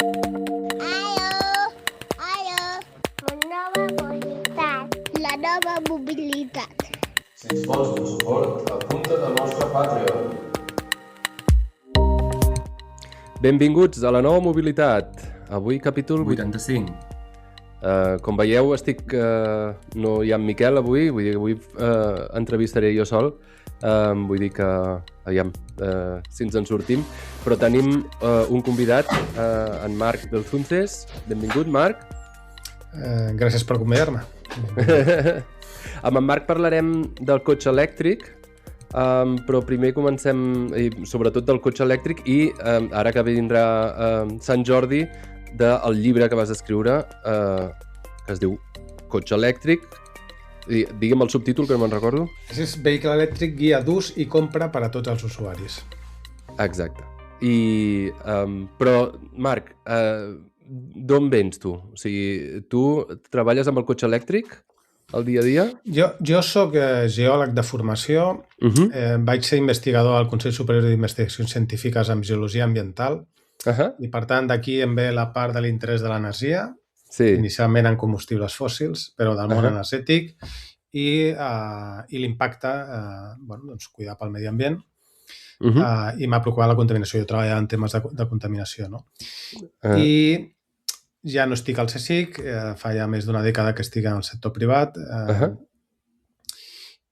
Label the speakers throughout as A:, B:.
A: Aló, aló, una nova mobilitat. La nova mobilitat.
B: Si ens vols un suport, apunta't al nostre Patreon.
C: Benvinguts a la nova mobilitat. Avui capítol 85. Com veieu, no hi ha en Miquel avui, vull dir que avui entrevistaré jo sol. Vull dir que, aviam, si ens en sortim. Però tenim un convidat, en Marc Belzunces. Benvingut, Marc.
D: Gràcies per convidar-me.
C: Amb en Marc parlarem del cotxe elèctric, però primer comencem, sobretot del cotxe elèctric, i ara que vindrà Sant Jordi, del llibre que vas escriure, que es diu Cotxe elèctric. Digue'm el subtítol, que no me'n recordo.
D: És vehicle elèctric, guia d'ús i compra per a tots els usuaris.
C: Exacte. Però, Marc, d'on vens tu? O sigui, tu treballes amb el cotxe elèctric el dia a dia?
D: Jo soc geòleg de formació, vaig ser investigador al Consell Superior d'Investigacions Científiques en Geologia Ambiental, i per tant d'aquí em ve la part de l'interès de l'energia, inicialment en combustibles fòssils, però del món energètic, i l'impacte, cuidar pel medi ambient, i m'ha preocupat la contaminació. Jo treballava en temes de contaminació, no? I ja no estic al CSIC, fa ja més d'una dècada que estic en el sector privat,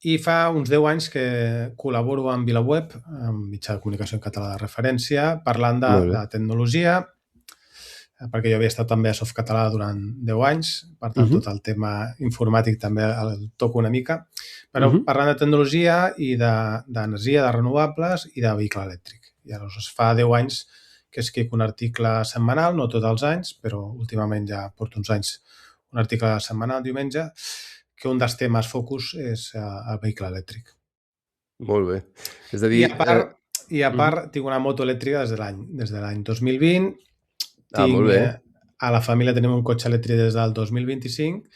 D: i fa uns 10 anys que col·laboro amb VilaWeb, amb mitjà de comunicació en català de referència, parlant de tecnologia, perquè jo havia estat també a Softcatalà durant 10 anys, per tant tot el tema informàtic també el toco una mica, però parlant de tecnologia i d'energia, de renovables i de vehicle elèctric. I aleshores fa 10 anys que escric un article setmanal, no tots els anys, però últimament ja porto uns anys un article setmanal, diumenge, que un dels temes focus és el vehicle elèctric.
C: Molt bé. És a dir...
D: I a part tinc una moto elèctrica des de l'any 2020.
C: Molt bé.
D: A la família tenim un cotxe elèctric des del 2025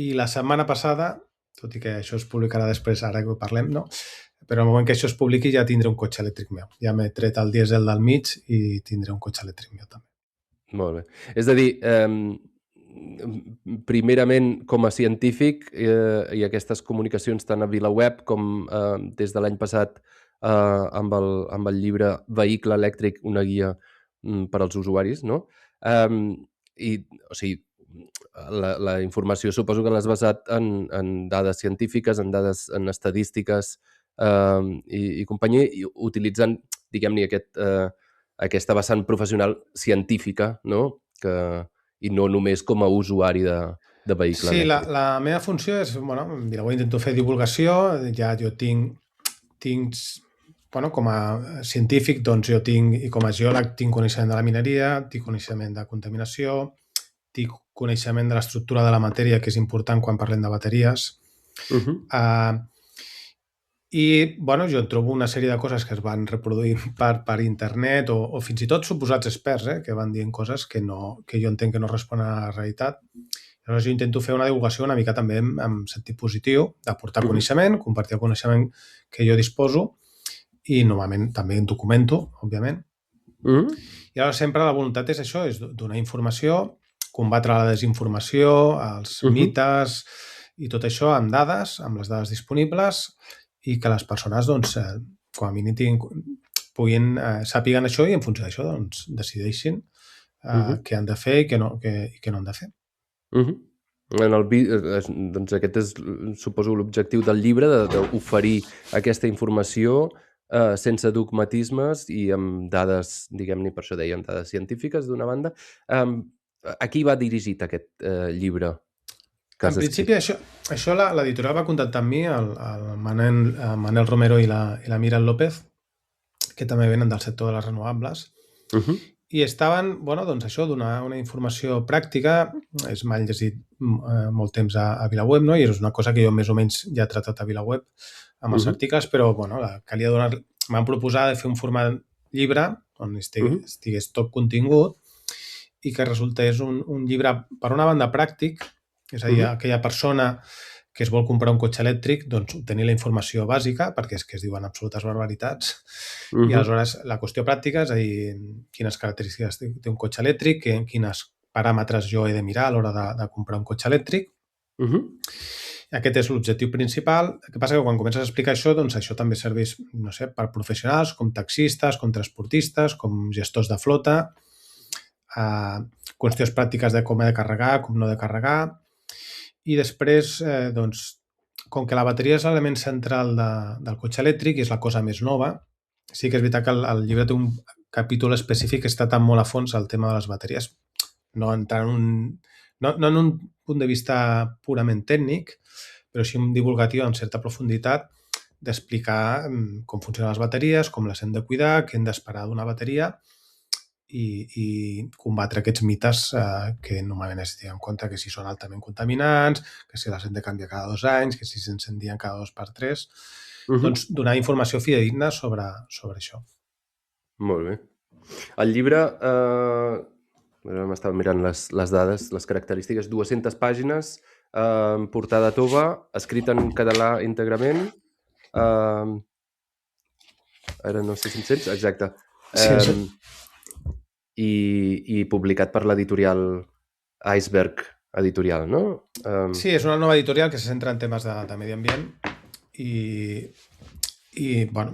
D: i la setmana passada, tot i que això es publicarà després, ara que ho parlem, no? Però al moment que això es publiqui ja tindré un cotxe elèctric meu. Ja m'he tret el dièsel del mig i tindré un cotxe elèctric meu també.
C: Molt bé. És a dir, primerament com a científic i aquestes comunicacions tant a VilaWeb com des de l'any passat amb el llibre Vehicle elèctric, una guia per als usuaris, no? O sigui, la informació suposo que l'has basat en dades científiques, en dades en estadístiques i companyia, i utilitzant, diguem-ne, aquesta vessant professional científica, no? I no només com a usuari de vehicle.
D: Sí, la meva funció és, VilaWeb intento fer divulgació, ja jo tinc com a científic, doncs jo tinc, i com a geòleg, tinc coneixement de la mineria, tinc coneixement de contaminació, tinc coneixement de l'estructura de la matèria, que és important quan parlem de bateries. Jo trobo una sèrie de coses que es van reproduir per internet o fins i tot suposats experts que van dient coses que jo entenc que no responen a la realitat. Llavors jo intento fer una divulgació una mica també en sentit positiu, d'aportar coneixement, compartir el coneixement que jo disposo, i normalment també en documento, òbviament. I llavors sempre la voluntat és això, és donar informació, combatre la desinformació, els mites i tot això amb dades, amb les dades disponibles, i que les persones, doncs, com a mínim sàpiguen això i en funció d'això doncs, decideixin què han de fer i què no han de fer.
C: Doncs aquest és, suposo, l'objectiu del llibre, d'oferir aquesta informació sense dogmatismes i amb dades, diguem-ne, per això dèiem, dades científiques, d'una banda. A qui va dirigit aquest llibre?
D: En principi, això l'editorial va contactar amb mi, el Manel Romero i la Mira López, que també venen del sector de les renovables, i estaven, doncs això, donar una informació pràctica. M'han llegit molt temps a VilaWeb, no? I és una cosa que jo més o menys ja he tratat a VilaWeb amb els articles, però calia m'han proposat de fer un format llibre on estigués tot contingut i que resultés un llibre, per una banda, pràctic, és a dir, aquella persona que es vol comprar un cotxe elèctric, doncs obtenir la informació bàsica, perquè és que es diuen absolutes barbaritats, i aleshores la qüestió pràctica és a dir, quines característiques té un cotxe elèctric, quines paràmetres jo he de mirar a l'hora de comprar un cotxe elèctric. Aquest és l'objectiu principal. El que passa que quan comences a explicar això, doncs això també serveix, no sé, per professionals, com taxistes, com transportistes, com gestors de flota, qüestions pràctiques de com he de carregar, com no he de carregar. I després, doncs, com que la bateria és l'element central del cotxe elèctric i és la cosa més nova, sí que és veritat que el llibre té un capítol específic que està tan molt a fons al tema de les bateries. No entrant en un punt de vista purament tècnic, però sí un divulgatiu amb certa profunditat d'explicar com funcionen les bateries, com les hem de cuidar, què hem d'esperar d'una bateria i combatre aquests mites que normalment es tenen en compte, que si són altament contaminants, que si les hem de canviar cada 2 anys, que si s'encendien cada 2 per 3. Doncs donar informació fidedigna sobre això.
C: Molt bé. El llibre, m'estava mirant les dades, les característiques, 200 pàgines, portada tova, escrit en català íntegrament, ara no sé, 500, exacte.
D: Sí.
C: I publicat per l'editorial Iceberg Editorial, no?
D: Sí, és una nova editorial que se centra en temes de medi ambient i bueno,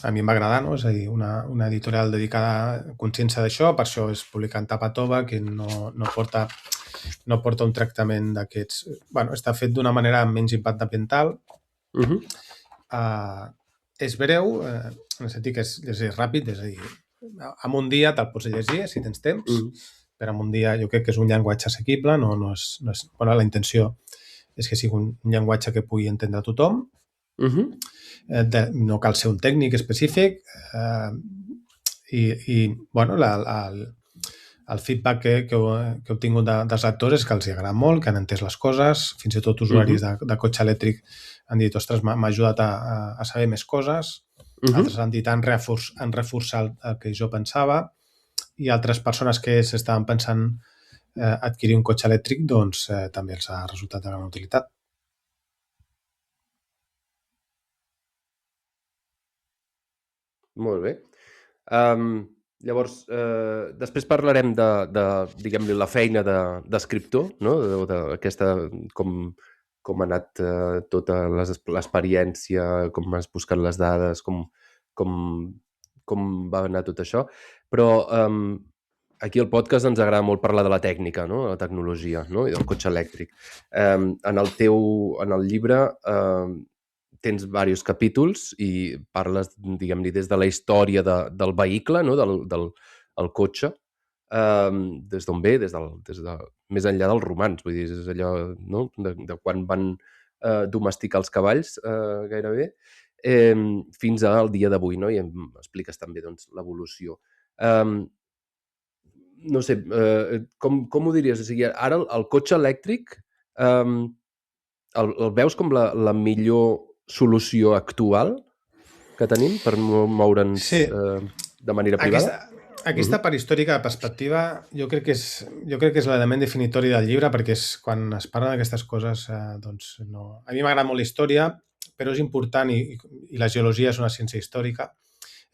D: a mi em va agradar, no? És a dir, una editorial dedicada a consciència d'això, per això és publicar en tapa tova, que no porta un tractament d'aquests... Bueno, està fet d'una manera amb menys impacte ambiental. És breu, en el sentit que és ràpid, és a dir, en un dia te'l pots llegir, si tens temps, però en un dia jo crec que és un llenguatge assequible, no és... Bueno, la intenció és que sigui un llenguatge que pugui entendre tothom, no cal ser un tècnic específic, i bueno, el feedback que he obtingut dels lectors és que els agrada molt, que han entès les coses, fins i tot usuaris de cotxe elèctric han dit, ostres, m'ha ajudat a saber més coses, altres han dit, han reforçat el que jo pensava, i altres persones que s'estaven pensant adquirir un cotxe elèctric, doncs també els ha resultat de gran utilitat.
C: Molt bé. Llavors, després parlarem de diguem-li, la feina d'escriptor, no? D'aquesta, com ha anat tota l'experiència, com has buscat les dades, com va anar tot això. Però aquí al podcast ens agrada molt parlar de la tècnica, no? De la tecnologia, no? I del cotxe elèctric. En el llibre tens diversos capítols i parles, diguem-ne, des de la història del vehicle, no? del cotxe, des d'on ve, des de més enllà dels romans, vull dir, és allò, no? de quan van domesticar els cavalls, gairebé, fins al dia d'avui, no? I em expliques també, doncs, l'evolució. No sé, com ho diries? O sigui, ara el cotxe elèctric el veus com la millor solució actual que tenim per moure'ns de manera privada?
D: Aquesta part històrica de perspectiva jo crec que és l'element definitori del llibre, perquè quan es parlen d'aquestes coses, doncs no... A mi m'agrada molt la història, però és important, i la geologia és una ciència històrica,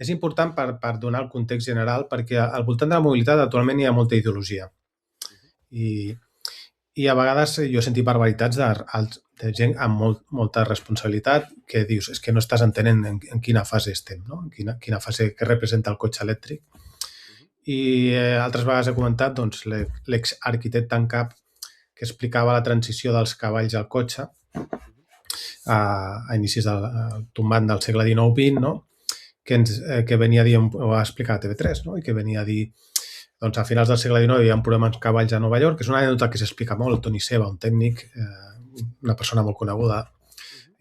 D: és important per donar el context general, perquè al voltant de la mobilitat actualment hi ha molta ideologia. I a vegades jo he sentit barbaritats de gent amb molta responsabilitat que dius, és que no estàs entenent en quina fase estem, no? En quina fase que representa el cotxe elèctric. I altres vegades he comentat doncs, l'exarquitecte en cap que explicava la transició dels cavalls al cotxe a inicis del tombant del segle XIX-XX, no? Que venia a dir, ho va explicar a TV3, no? I que venia a dir, doncs a finals del segle XIX hi ha un problema amb cavalls a Nova York, que és una anècdota que s'explica molt, el Toni Seba, un tècnic, una persona molt coneguda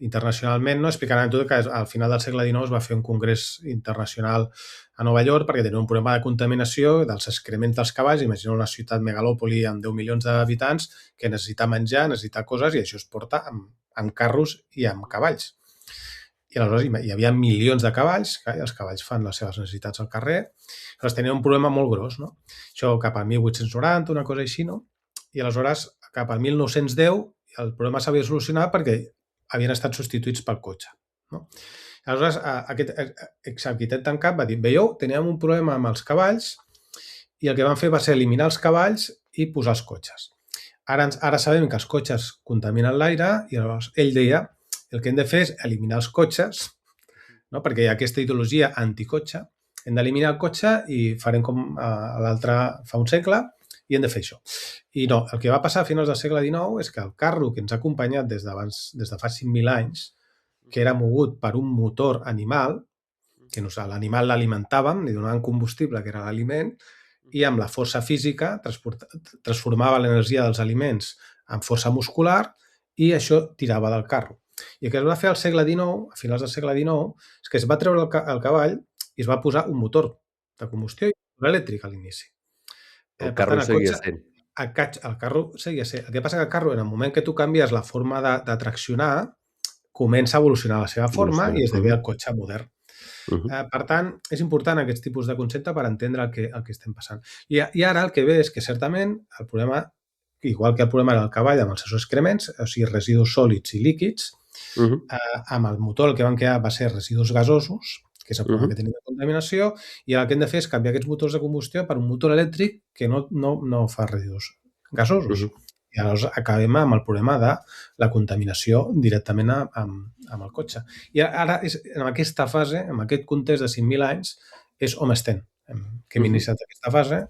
D: internacionalment, no? Explicant l'anècdota que al final del segle XIX es va fer un congrés internacional a Nova York perquè tenia un problema de contaminació dels excrements dels cavalls. Imagina una ciutat megalòpoli amb 10 milions d'habitants que necessita menjar, necessita coses, i això es porta amb carros i amb cavalls. I aleshores hi havia milions de cavalls, i els cavalls fan les seves necessitats al carrer, aleshores tenia un problema molt gros, no? Això cap al 1890, una cosa així, no? I aleshores, cap al 1910, el problema s'havia solucionat perquè havien estat substituïts pel cotxe. No? Aleshores, aquest exarquitecte en cap va dir, veieu, teníem un problema amb els cavalls i el que van fer va ser eliminar els cavalls i posar els cotxes. Ara sabem que els cotxes contaminen l'aire i llavors ell deia el que hem de fer és eliminar els cotxes, no? Perquè hi ha aquesta ideologia anticotxe, hem d'eliminar el cotxe i farem com l'altre fa un segle i hem de fer això. I no, el que va passar a finals del segle XIX és que el carro que ens ha acompanyat des de fa 5.000 anys, que era mogut per un motor animal, que l'animal l'alimentàvem, li donàvem combustible, que era l'aliment, i amb la força física transformava l'energia dels aliments en força muscular i això tirava del carro. I el que es va fer al segle XIX, a finals del segle XIX, és que es va treure el cavall i es va posar un motor de combustió i un motor elèctric a l'inici.
C: El carro seguia sent.
D: El carro seguia sent. El que passa que el carro, en el moment que tu canvies la forma de traccionar, comença a evolucionar la seva forma i esdevé el cotxe modern. Per tant, és important aquest tipus de concepte per entendre el que estem passant. I ara el que ve és que certament el problema, igual que el problema del cavall amb els seus excrements, o sigui, residus sòlids i líquids, amb el motor el que van quedar va ser residus gasosos, que és el problema que tenim de contaminació, i el que hem de fer és canviar aquests motors de combustió per un motor elèctric que no fa residus gasosos. I llavors acabem amb el problema de la contaminació directament amb el cotxe. I ara, en aquesta fase, en aquest context de 5.000 anys, és on estem, que hem iniciat aquesta fase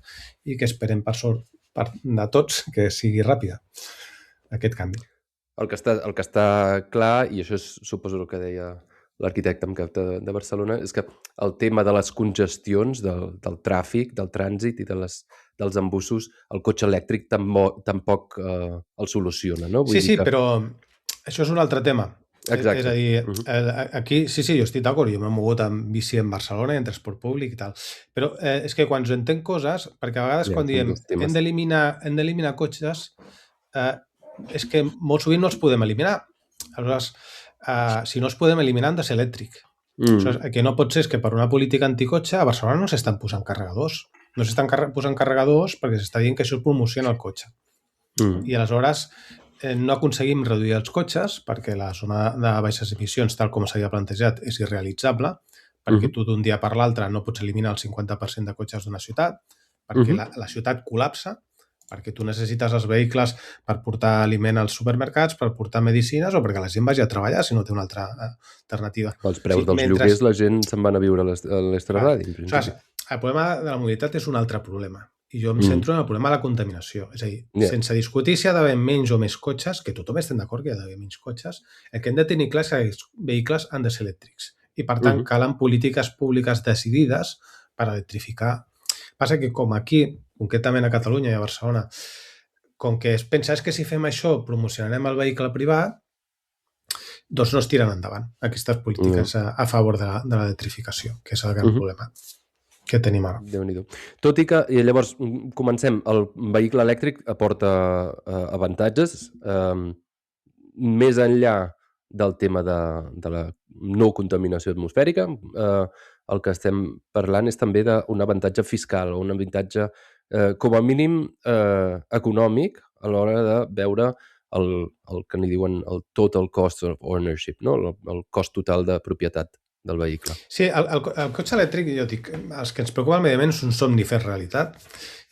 D: i que esperem, per sort de tots, que sigui ràpida aquest canvi.
C: El que està clar, i això és, suposo el que deia l'arquitecte en cap de Barcelona, és que el tema de les congestions, del tràfic, del trànsit i dels embussos, el cotxe elèctric tampoc el soluciona, no?
D: Sí, però això és un altre tema.
C: Exacte.
D: És a dir, aquí, sí, jo estic d'acord, jo m'he mogut amb bici en Barcelona, en transport públic i tal, però és que quan entenc coses, perquè a vegades quan diem hem d'eliminar cotxes, és que molt sovint no els podem eliminar. Aleshores, si no els podem eliminar han de ser elèctric. El que no pot ser és que per una política anticotxe a Barcelona no s'estan posant carregadors. No s'estan posant carregadors perquè s'està dient que això promociona el cotxe. I aleshores no aconseguim reduir els cotxes perquè la zona de baixes emissions, tal com s'havia plantejat, és irrealitzable, perquè tu d'un dia per l'altre no pots eliminar el 50% de cotxes d'una ciutat, perquè la ciutat col·lapsa, perquè tu necessites els vehicles per portar aliment als supermercats, per portar medicines o perquè la gent vagi a treballar si no té una altra alternativa.
C: Els preus dels lloguers, la gent se'n van a viure a l'extraradi.
D: El problema de la mobilitat és un altre problema. I jo em centro en el problema de la contaminació. És a dir, sense discutir si hi ha d'haver menys o més cotxes, que tothom estem d'acord que hi ha d'haver menys cotxes, el que hem de tenir clar és que els vehicles han de ser elèctrics. I, per tant, calen polítiques públiques decidides per electrificar. Passa que com aquí, concretament a Catalunya i a Barcelona, com que es pensa que si fem això promocionarem el vehicle privat, doncs no es tiren endavant aquestes polítiques a favor de l'electrificació, que és el gran problema que tenim ara.
C: Déu-n'hi-do. Tot i que, i llavors, comencem, el vehicle elèctric aporta avantatges, més enllà del tema de la no contaminació atmosfèrica, el que estem parlant és també d'un avantatge fiscal o un avantatge, com a mínim, econòmic a l'hora de veure el que n'hi diuen el total cost of ownership, no? El cost total de propietat del vehicle.
D: Sí, el cotxe elèctric, jo dic, els que ens preocupa el medi ambient és un somni fer realitat,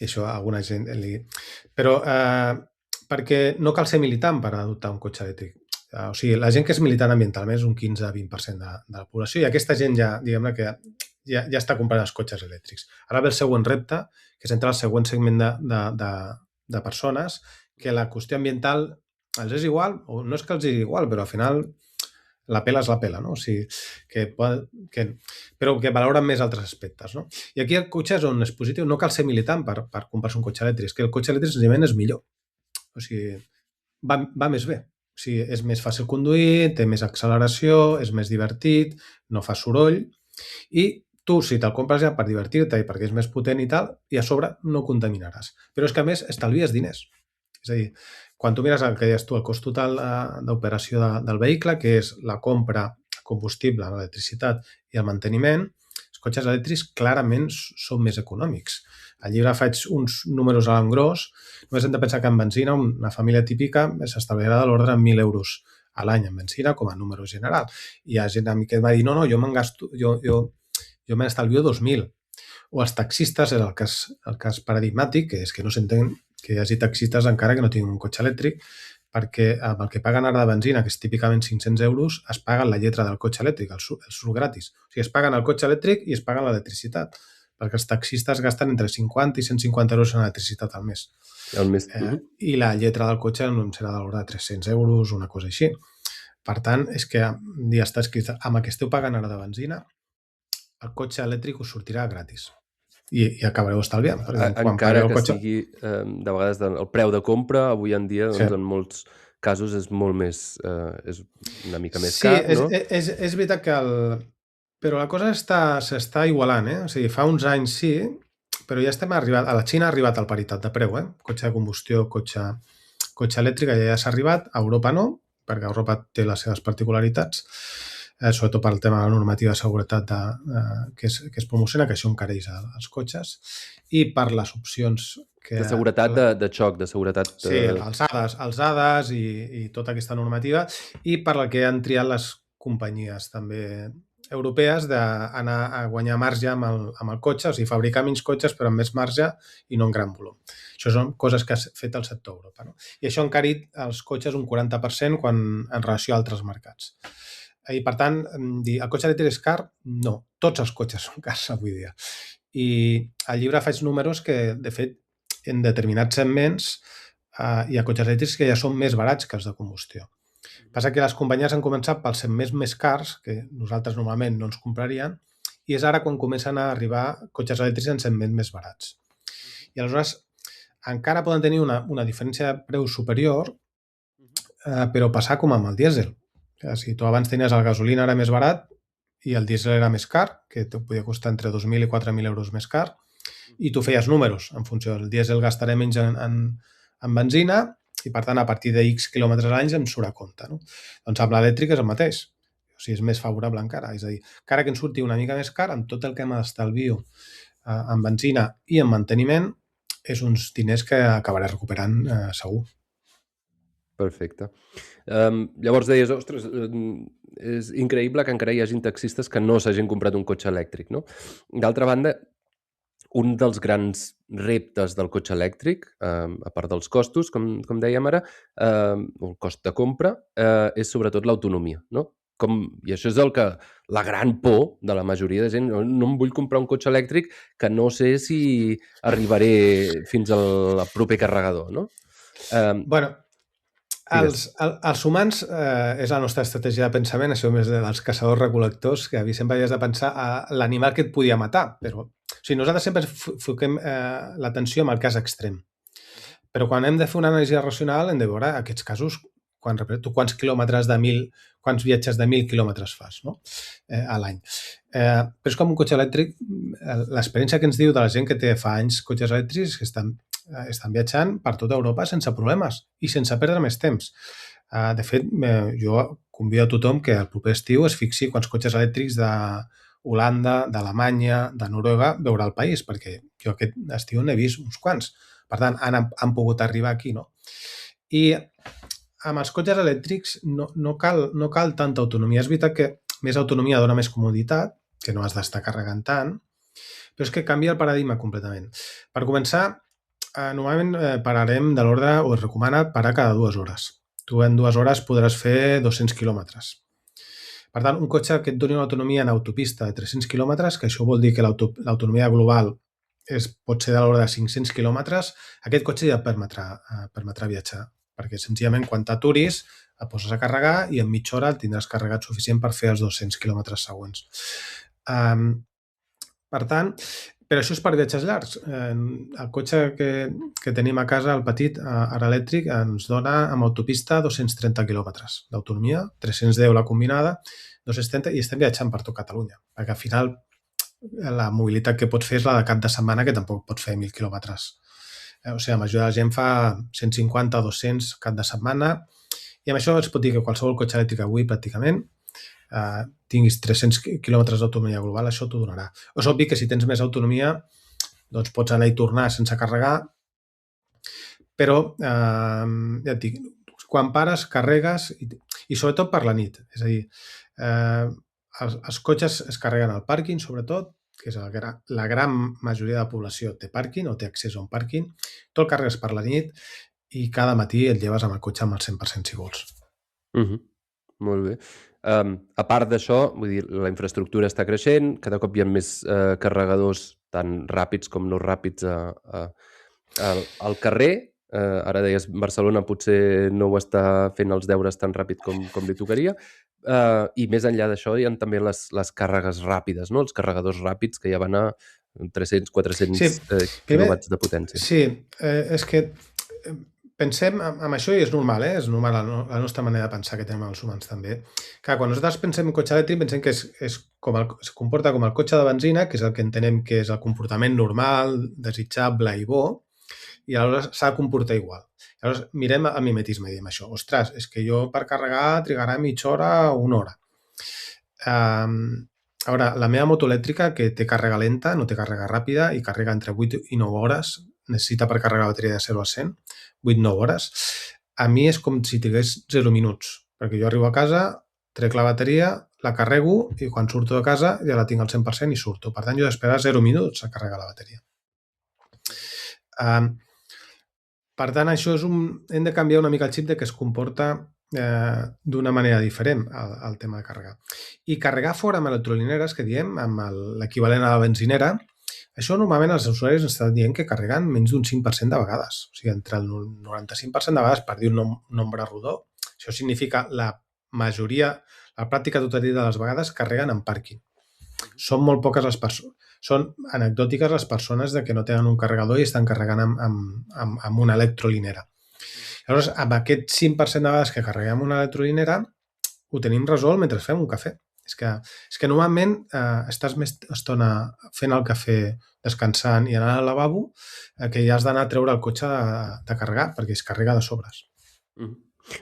D: i això a alguna gent però perquè no cal ser militant per adoptar un cotxe elèctric. O sigui, la gent que és militant ambientalment és un 15-20% de la població i aquesta gent ja, diguem-ne que ja està comprant els cotxes elèctrics. Ara ve el següent repte, que és entrar al següent segment de persones que la qüestió ambiental els és igual, o no és que els és igual, però al final la pela és la pela, no? O sigui, però que valoren més altres aspectes, no? I aquí el cotxe és on és positiu. No cal ser militant per comprar-se un cotxe elèctric, és que el cotxe elèctric senzillament és millor. O sigui, va més bé. O sigui, és més fàcil conduir, té més acceleració, és més divertit, no fa soroll i tu, si te'l compres ja per divertir-te i perquè és més potent i tal, i a sobre no contaminaràs. Però és que a més estalvies diners. És a dir, quan tu mires el que deies tu, el cost total d'operació del vehicle, que és la compra de combustible, l'electricitat i el manteniment, és cotxes elèctrics clarament són més econòmics. Al llibre faig uns números a l'engròs. Només hem de pensar que en benzina una família típica s'establirà de l'ordre de 1.000 euros a l'any en benzina com a número general. I hi ha gent a mi que va dir, no, jo me'n gasto, jo me n'estalvio 2.000. O els taxistes, és el cas paradigmàtic, que és que no s'entén que hi hagi taxistes encara que no tinguin un cotxe elèctric, perquè amb el que paguen ara de benzina, que és típicament 500 euros, es paguen la lletra del cotxe elèctric, el surt gratis. O sigui, es paguen el cotxe elèctric i es paguen l'electricitat, perquè els taxistes gasten entre 50 i 150 euros en electricitat al mes. I la lletra del cotxe serà de l'ordre de 300 euros, una cosa així. Per tant, és que ja està escrit, amb el que esteu pagant ara de benzina, el cotxe elèctric us sortirà gratis. I acabareu estalviant.
C: Encara que sigui, de vegades, el preu de compra, avui en dia, doncs, en molts casos, és molt més, és una mica més car, no?
D: Sí, és veritat que però la cosa s'està igualant, O sigui, fa uns anys sí, però ja estem arribat, a la Xina ha arribat al paritat de preu, Cotxe de combustió, cotxe elèctric, ja s'ha arribat, a Europa no, perquè Europa té les seves particularitats, sobretot pel tema de la normativa de seguretat que es promociona, que això encareix els cotxes, i per les opcions
C: de seguretat de xoc, de seguretat...
D: Sí, els ADAS i tota aquesta normativa, i per la que han triat les companyies també europees d'anar a guanyar marge amb el cotxe, o sigui, fabricar menys cotxes però amb més marge i no en gran volum. Això són coses que ha fet el sector Europa, no? I això ha encarit els cotxes un 40% en relació a altres mercats. I, per tant, dir el cotxe elèctric és car? No, tots els cotxes són cars avui dia. I al llibre faig números que, de fet, en determinats segments hi ha cotxes elèctrics que ja són més barats que els de combustió. Passa que les companyies han començat pels segments més cars, que nosaltres normalment no ens comprarien, i és ara quan comencen a arribar cotxes elèctrics en segments més barats. I aleshores encara poden tenir una diferència de preu superior, però passar com amb el dièsel. Si tu abans tenies el gasolina era més barat i el dièsel era més car, que te podia costar entre 2.000 i 4.000 euros més car, i tu feies números en funció del dièsel gastaré menys en benzina i, per tant, a partir de X quilòmetres a l'any em surt a compte. No? Doncs amb l'elèctric és el mateix. O sigui, és més favorable encara. És a dir, encara que em surti una mica més car, amb tot el que m'estalvio en benzina i en manteniment, és uns diners que acabaré recuperant segur.
C: Perfecte. Llavors deies, ostres, és increïble que encara hi hagin taxistes que no s'hagin comprat un cotxe elèctric, no? D'altra banda, un dels grans reptes del cotxe elèctric, a part dels costos, com dèiem ara, el cost de compra, és sobretot l'autonomia, no? I això és la gran por de la majoria de gent. No em vull comprar un cotxe elèctric que no sé si arribaré fins al proper carregador, no?
D: Bueno, els humans és la nostra estratègia de pensament, això més dels caçadors-recol·lectors, que sempre havies de pensar a l'animal que et podia matar, però o sigui, nosaltres sempre foquem l'atenció en el cas extrem. Però quan hem de fer una anàlisi racional hem de veure aquests casos, quants viatges de 1.000 quilòmetres fas, no? A l'any. Però és com un cotxe elèctric, l'experiència que ens diu de la gent que té fa anys cotxes elèctrics que estan viatjant per tota Europa sense problemes i sense perdre més temps. De fet, jo convido a tothom que el proper estiu es fixi quants cotxes elèctrics d'Holanda, d'Alemanya, de Noruega veurà el país, perquè jo aquest estiu n'he vist uns quants. Per tant, han pogut arribar aquí, no? I amb els cotxes elèctrics no cal tanta autonomia. És veritat que més autonomia dona més comoditat, que no has d'estar carregant tant, però és que canvia el paradigma completament. Per començar, normalment pararem de l'ordre, o es recomana parar cada 2 hores. Tu en 2 hores podràs fer 200 quilòmetres. Per tant, un cotxe que et doni una autonomia en autopista de 300 quilòmetres, que això vol dir que l'autonomia global pot ser de l'ordre de 500 quilòmetres, aquest cotxe ja et permetrà viatjar, perquè senzillament quan t'aturis et poses a carregar i en mitja hora el tindràs carregat suficient per fer els 200 quilòmetres següents. Per tant, però això és per viatges llargs. El cotxe que tenim a casa, el petit, ara elèctric, ens dona amb autopista 230 quilòmetres d'autonomia, 310 la combinada, 230, i estem viatjant per tot Catalunya, perquè al final la mobilitat que pots fer és la de cap de setmana, que tampoc pots fer 1.000 quilòmetres. O sigui, la majoria de la gent fa 150 o 200 cap de setmana, i amb això es pot dir que qualsevol cotxe elèctric avui pràcticament tinguis 300 quilòmetres d'autonomia global, això t'ho donarà. És obvi que si tens més autonomia, doncs pots anar i tornar sense carregar, però ja et dic, quan pares, carregues i sobretot per la nit. És a dir, els cotxes es carreguen al pàrquing, sobretot, que és la gran majoria de la població té pàrquing o té accés a un pàrquing. Tu el carregues per la nit i cada matí et lleves amb el cotxe amb el 100% si vols.
C: Molt bé. A part d'això, vull dir, la infraestructura està creixent, cada cop hi ha més carregadors tan ràpids com no ràpids al carrer. Ara deies, Barcelona potser no ho està fent els deures tan ràpid com li tocaria. I més enllà d'això hi ha també les càrregues ràpides, no? Els carregadors ràpids que ja van a 300-400 quilowatts de potència.
D: Sí, és que pensem en això i és normal, és normal la nostra manera de pensar que tenim els humans també. Clar, quan nosaltres pensem en cotxe elèctric pensem que es comporta com el cotxe de benzina, que és el que entenem que és el comportament normal, desitjable i bo, i aleshores s'ha de comportar igual. Llavors mirem el mimetisme i diem això. Ostres, és que jo per carregar trigarà mitja hora o una hora. Ara, la meva moto elèctrica, que té càrrega lenta, no té càrrega ràpida i carrega entre 8 i 9 hores, necessita per carregar la bateria de 0 a 100, 8-9 hores, a mi és com si tingués 0 minuts, perquè jo arribo a casa, trec la bateria, la carrego i quan surto de casa ja la tinc al 100% i surto. Per tant, jo he d'esperar 0 minuts a carregar la bateria. Per tant, això hem de canviar una mica el xip de que es comporta d'una manera diferent el tema de carregar. I carregar fora amb electrolineres, que diem, amb l'equivalent a la benzinera, això normalment els usuaris ens estan dient que carreguen menys d'un 5% de vegades. O sigui, entre el 95% de vegades, per dir un nombre rodó. Això significa la pràctica totalitat de les vegades carreguen en pàrquing. Són molt poques les persones. Són anecdòtiques les persones que no tenen un carregador i estan carregant amb una electrolinera. Llavors, amb aquest 5% de vegades que carreguem una electrolinera, ho tenim resolt mentre fem un cafè. És que normalment estàs més estona fent el cafè, descansant i anant al lavabo, que ja has d'anar a treure el cotxe de carregar, perquè es carrega de sobres.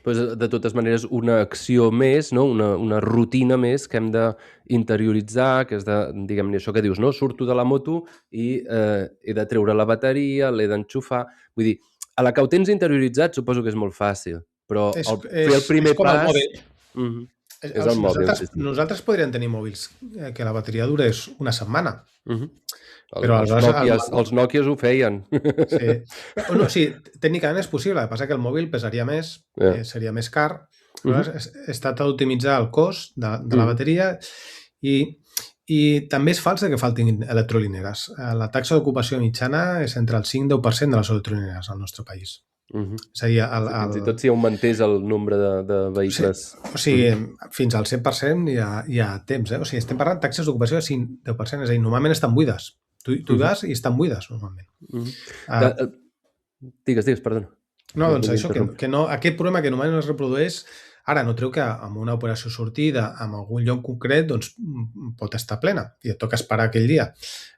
C: Pues, de totes maneres, una acció més, no? Una rutina més que hem d'interioritzar, que és diguem-ne, això que dius, no? Surto de la moto i he de treure la bateria, l'he d'enxufar. Vull dir, a la que ho tens interioritzat suposo que és molt fàcil, però fer el primer pas... És el mòbil.
D: Nosaltres podríem tenir mòbils que la bateria durés una setmana.
C: Però els Nokias ho feien.
D: Sí, tècnicament és possible. El que passa que el mòbil pesaria més, seria més car. Es tracta d'optimitzar el cost de la bateria i també és fals que faltin electrolineres. La taxa d'ocupació mitjana és entre el 5 i 10% de les electrolineres al nostre país. És a dir,
C: fins i tot si augmentés el nombre de vehicles.
D: O sigui, fins al 100% hi ha temps. O sigui, estem parlant de taxes d'ocupació de 5-10%, és a dir, normalment estan buides. Tu vas i estan buides, normalment.
C: Digues, perdona.
D: No, doncs això, que no, aquest problema que normalment es reprodueix, ara no treu que amb una operació sortida en algun lloc concret doncs pot estar plena i et toca esperar aquell dia.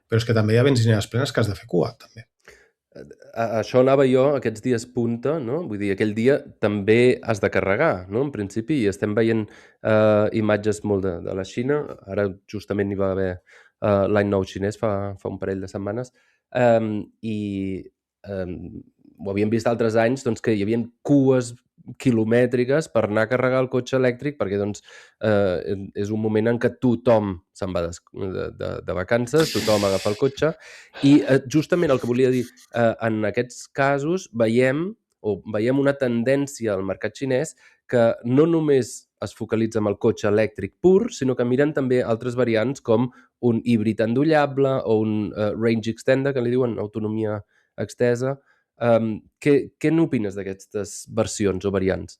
D: Però és que també hi ha benzineres plenes que has de fer cua, també.
C: Això anava jo aquests dies punta, no? Vull dir, aquell dia també has de carregar, no? En principi, i estem veient imatges molt de la Xina. Ara justament hi va haver l'any nou xinès fa un parell de setmanes i ho havíem vist altres anys doncs, que hi havia cues quilomètriques per anar a carregar el cotxe elèctric perquè doncs, és un moment en què tothom se'n va de vacances, tothom agafa el cotxe i justament el que volia dir, en aquests casos veiem una tendència al mercat xinès que no només es focalitza en el cotxe elèctric pur, sinó que miren també altres variants com un híbrid endollable o un range extender, que li diuen autonomia extesa. Què n'opines d'aquestes versions o variants?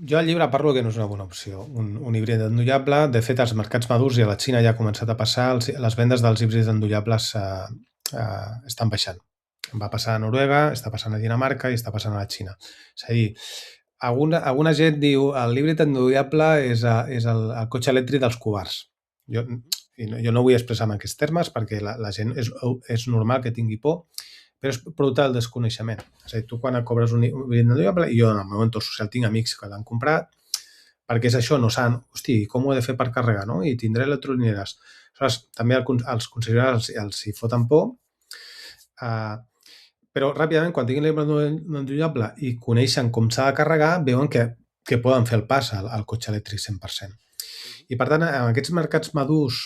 D: Jo al llibre parlo que no és una bona opció, un híbrid endollable. De fet, als mercats madurs i a la Xina ja ha començat a passar, les vendes dels híbrids endollables estan baixant. Va passar a Noruega, està passant a Dinamarca i està passant a la Xina. És a dir, alguna gent diu el híbrid endollable és el cotxe elèctric dels covards. Jo no vull expressar en aquests termes perquè la gent és normal que tingui por, però és producte del desconeixement. És a dir, tu quan cobres un híbrid endollable, i jo en el meu entorn social tinc amics que l'han comprat, perquè és això, no saben, hosti, com ho he de fer per carregar, no? I tindré electrolineres. Aleshores, també als concessionaris els hi foten por, però ràpidament, quan tinguin l'híbrid no endollable i coneixen com s'ha de carregar, veuen que poden fer el pas al cotxe elèctric 100%. I, per tant, en aquests mercats madurs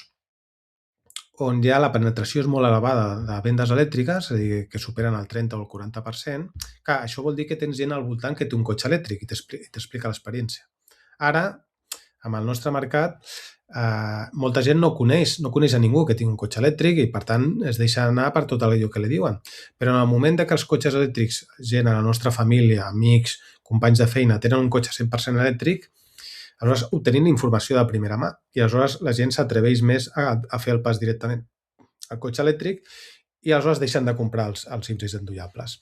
D: on ja la penetració és molt elevada de vendes elèctriques, és a dir, que superen el 30 o el 40%, clar, això vol dir que tens gent al voltant que té un cotxe elèctric i t'explica l'experiència. Ara, amb el nostre mercat, molta gent no coneix a ningú que tingui un cotxe elèctric i, per tant, es deixa anar per tot allò que li diuen. Però en el moment que els cotxes elèctrics, gent a la nostra família, amics, companys de feina, tenen un cotxe 100% elèctric, aleshores obtenint informació de primera mà i aleshores la gent s'atreveix més a fer el pas directament al cotxe elèctric i aleshores deixen de comprar els híbrids endollables.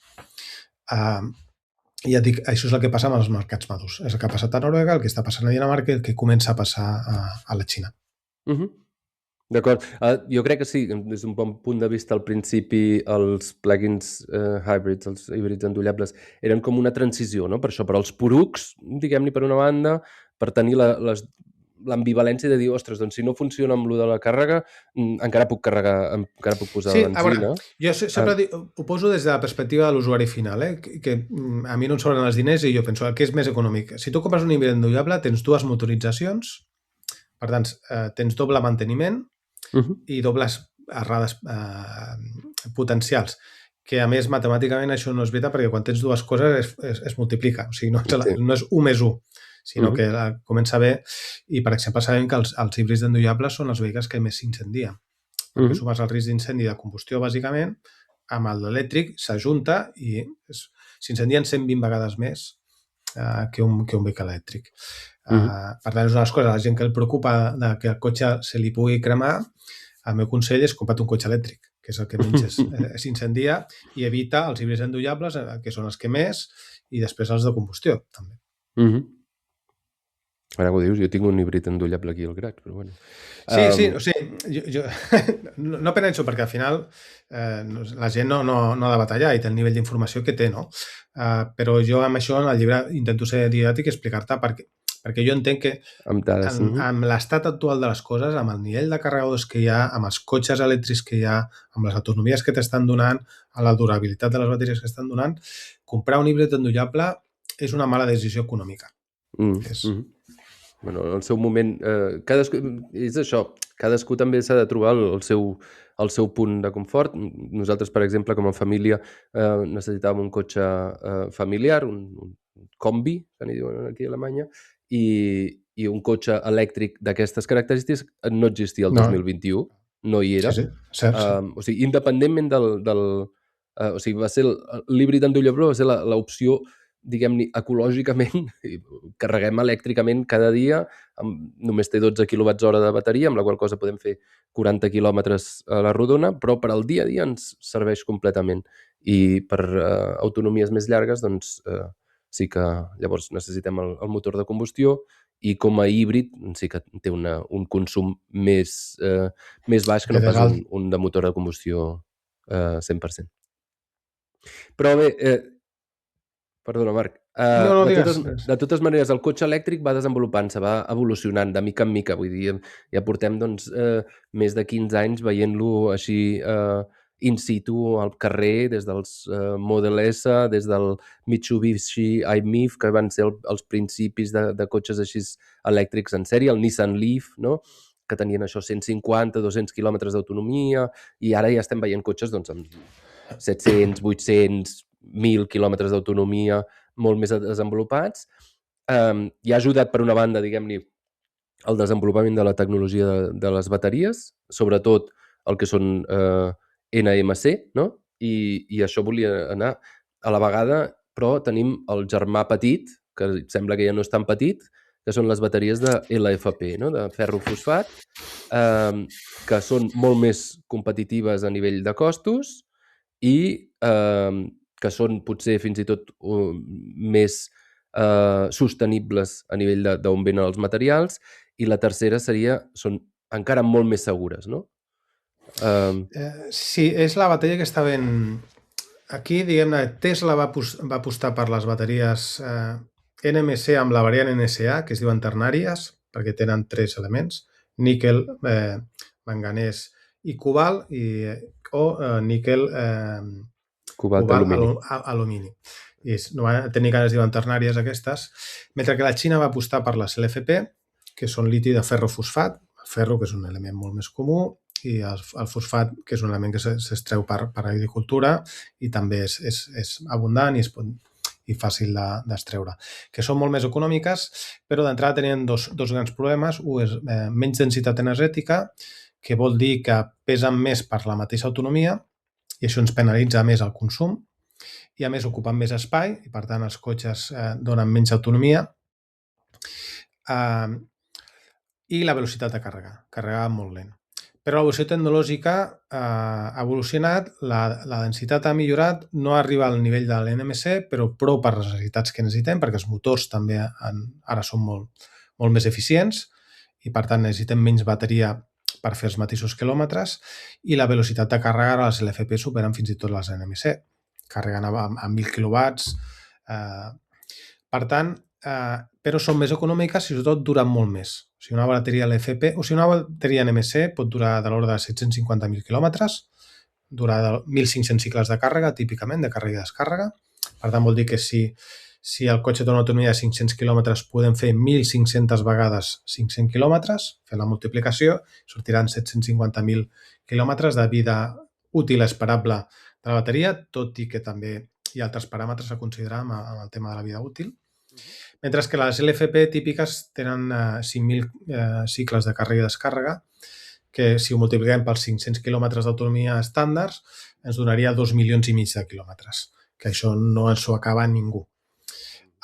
D: I ja et dic, això és el que passa amb els mercats madurs. És el que ha passat a Noruega, el que està passant a Dinamarca i el que comença a passar a la Xina.
C: D'acord. Jo crec que sí, des d'un bon punt de vista, al principi els plugins hybrids, els híbrids endollables, eren com una transició, no? Per això, per als porucs, diguem-ne, per una banda, per tenir l'ambivalència de dir, ostres, doncs si no funciona amb lo de la càrrega, encara puc carregar, encara puc posar benzina.
D: A veure, jo sempre ho poso des de la perspectiva de l'usuari final, que a mi no em sobren els diners i jo penso que és més econòmic. Si tu compres un híbrid endollable, tens dues motoritzacions, per tant, tens doble manteniment i dobles errades potencials, que a més matemàticament això no és veritat perquè quan tens dues coses es multiplica, o sigui, no és 1 més 1, sinó que comença bé i, per exemple, sabem que els híbrids endollables són els vehicles que més s'incendien, perquè sumes el risc d'incendi de combustió, bàsicament, amb l'elèctric s'ajunta i s'incendien 120 vegades més que un vehicle elèctric. Per tant, és una de les coses, a la gent que el preocupa que el cotxe se li pugui cremar, el meu consell és compra't un cotxe elèctric, que és el que menys s'incendia, i evita els híbrids endollables, que són els que més, i després els de combustió, també.
C: Ara ho dius, jo tinc un híbrid endollable aquí al Graig, però bueno.
D: Sí, o sigui, jo no penso perquè al final la gent no ha de batallar i té el nivell d'informació que té, no? Però jo amb això en el llibre intento ser didàctic i explicar-te perquè jo entenc que amb l'estat actual de les coses, amb el nivell de carregadors que hi ha, amb els cotxes elèctrics que hi ha, amb les autonomies que t'estan donant, amb la durabilitat de les bateries que estan donant, comprar un híbrid endollable és una mala decisió econòmica.
C: Bueno, en el seu moment, és això, cadascú també s'ha de trobar el seu punt de confort. Nosaltres, per exemple, com a família, necessitàvem un cotxe familiar, un combi, que n'hi diuen aquí a Alemanya, i un cotxe elèctric d'aquestes característiques no existia el 2021, no hi era. O sigui, independentment o sigui, va ser l'híbrid endollable, va ser l'opció, diguem-ne, ecològicament, carreguem elèctricament cada dia, només té 12 kWh de bateria, amb la qual cosa podem fer 40 quilòmetres a la rodona, però per al dia a dia ens serveix completament. I per autonomies més llargues, doncs, sí que llavors necessitem el motor de combustió i com a híbrid sí que té un consum més baix que no pas un de motor de combustió 100%. Però bé, perdona, Marc. De totes maneres, el cotxe elèctric va desenvolupant-se, va evolucionant de mica en mica. Vull dir, ja portem més de 15 anys veient-lo així in situ al carrer, des dels Model S, des del Mitsubishi i-MiEV, que van ser els principis de cotxes així elèctrics en sèrie, el Nissan Leaf, no? Que tenien això 150, 200 quilòmetres d'autonomia, i ara ja estem veient cotxes amb 700, 800, 1.000 quilòmetres d'autonomia, molt més desenvolupats. I ha ajudat, per una banda, diguem-ne, el desenvolupament de la tecnologia de les bateries, sobretot el que són NMC, no? I això volia anar a la vegada, però tenim el germà petit, que sembla que ja no és tan petit, que són les bateries de LFP, no? De ferro fosfat, que són molt més competitives a nivell de costos i que són potser fins i tot més sostenibles a nivell d'on venen els materials, i la tercera són encara molt més segures, no?
D: Sí, és la bateria que està ben... Aquí, diguem-ne, Tesla va apostar per les bateries NMC amb la variant NSA, que es diuen ternàries, perquè tenen 3 elements, níquel, manganès i cobalt, o níquel,
C: Cobalt, alumini.
D: alumini. I tècnicament es diuen ternàries aquestes, mentre que la Xina va apostar per les LFP, que són liti de ferro-fosfat, el ferro, que és un element molt més comú, i el fosfat, que és un element que s'extreu per agricultura i també és abundant i fàcil d'extreure, que són molt més econòmiques, però d'entrada tenien dos grans problemes. Un és menys densitat energètica, que vol dir que pesen més per la mateixa autonomia i això ens penalitza més el consum, i a més ocupen més espai i per tant els cotxes donen menys autonomia, i la velocitat de carregar molt lent. Però l'evolució tecnològica ha evolucionat, la densitat ha millorat, no arriba al nivell de l'NMC, però prou per les necessitats que necessitem, perquè els motors també ara són molt més eficients i per tant necessitem menys bateria per fer els mateixos quilòmetres, i la velocitat de càrrega a les LFP superen fins i tot les NMC, carregant a 1.000 quilowatts. Per tant, però són més econòmiques i sobretot duren molt més. O sigui, una bateria LFP, o sigui, una bateria NMC pot durar de l'ordre de 750.000 quilòmetres, durar 1.500 cicles de càrrega, típicament, de càrrega i descàrrega. Per tant, vol dir que si el cotxe té una autonomia de 500 quilòmetres, podem fer 1.500 vegades 500 quilòmetres, fent la multiplicació, sortiran 750.000 quilòmetres de vida útil esperable de la bateria, tot i que també hi ha altres paràmetres a considerar amb el tema de la vida útil. Mentre que les LFP típiques tenen 5.000 cicles de càrrega i descàrrega, que si ho multipliquem pels 500 quilòmetres d'autonomia estàndards, ens donaria 2,5 milions de quilòmetres, que això no ens ho acaba ningú.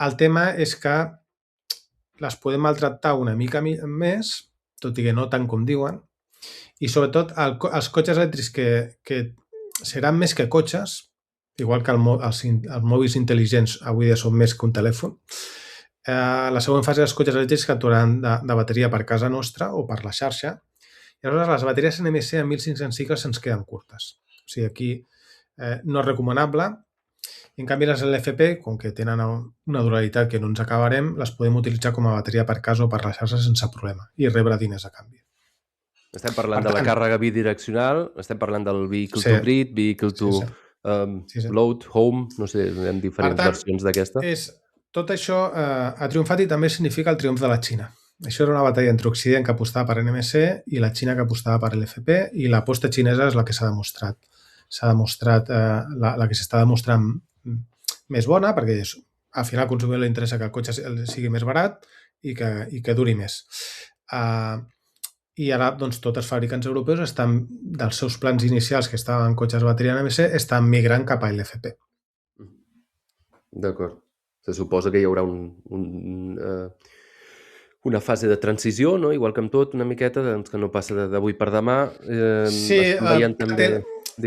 D: El tema és que les podem maltractar una mica més, tot i que no tant com diuen, i sobretot els cotxes elèctrics que seran més que cotxes, igual que els mòbils intel·ligents avui dia són més que un telèfon. La següent fase dels cotxes elèctrics capturaran de bateria per casa nostra o per la xarxa. I aleshores les bateries NMC a 1.500 cicles ens queden curtes. O sigui, aquí no és recomanable. En canvi, les LFP, com que tenen una durabilitat que no ens acabarem, les podem utilitzar com a bateria per casa o per la xarxa sense problema i rebre diners a canvi.
C: Estem parlant de la càrrega bidireccional, estem parlant del vehicle to grid, vehicle to load, home, no sé, hi ha diferents versions d'aquesta.
D: Tot això ha triomfat i també significa el triomf de la Xina. Això era una batalla entre Occident, que apostava per NMC, i la Xina, que apostava per LFP, i l'aposta xinesa és la que s'ha demostrat. La que s'està demostrant més bona, perquè al final al consumidor li interessa que el cotxe sigui més barat i que duri més. I ara, doncs, tots els fabricants europeus estan, dels seus plans inicials que estaven en cotxes bateria NMC, estan migrant cap a LFP.
C: D'acord. Se suposa que hi haurà una fase de transició, no? Igual que amb tot, una miqueta, doncs, que no passa d'avui per demà.
D: Sí,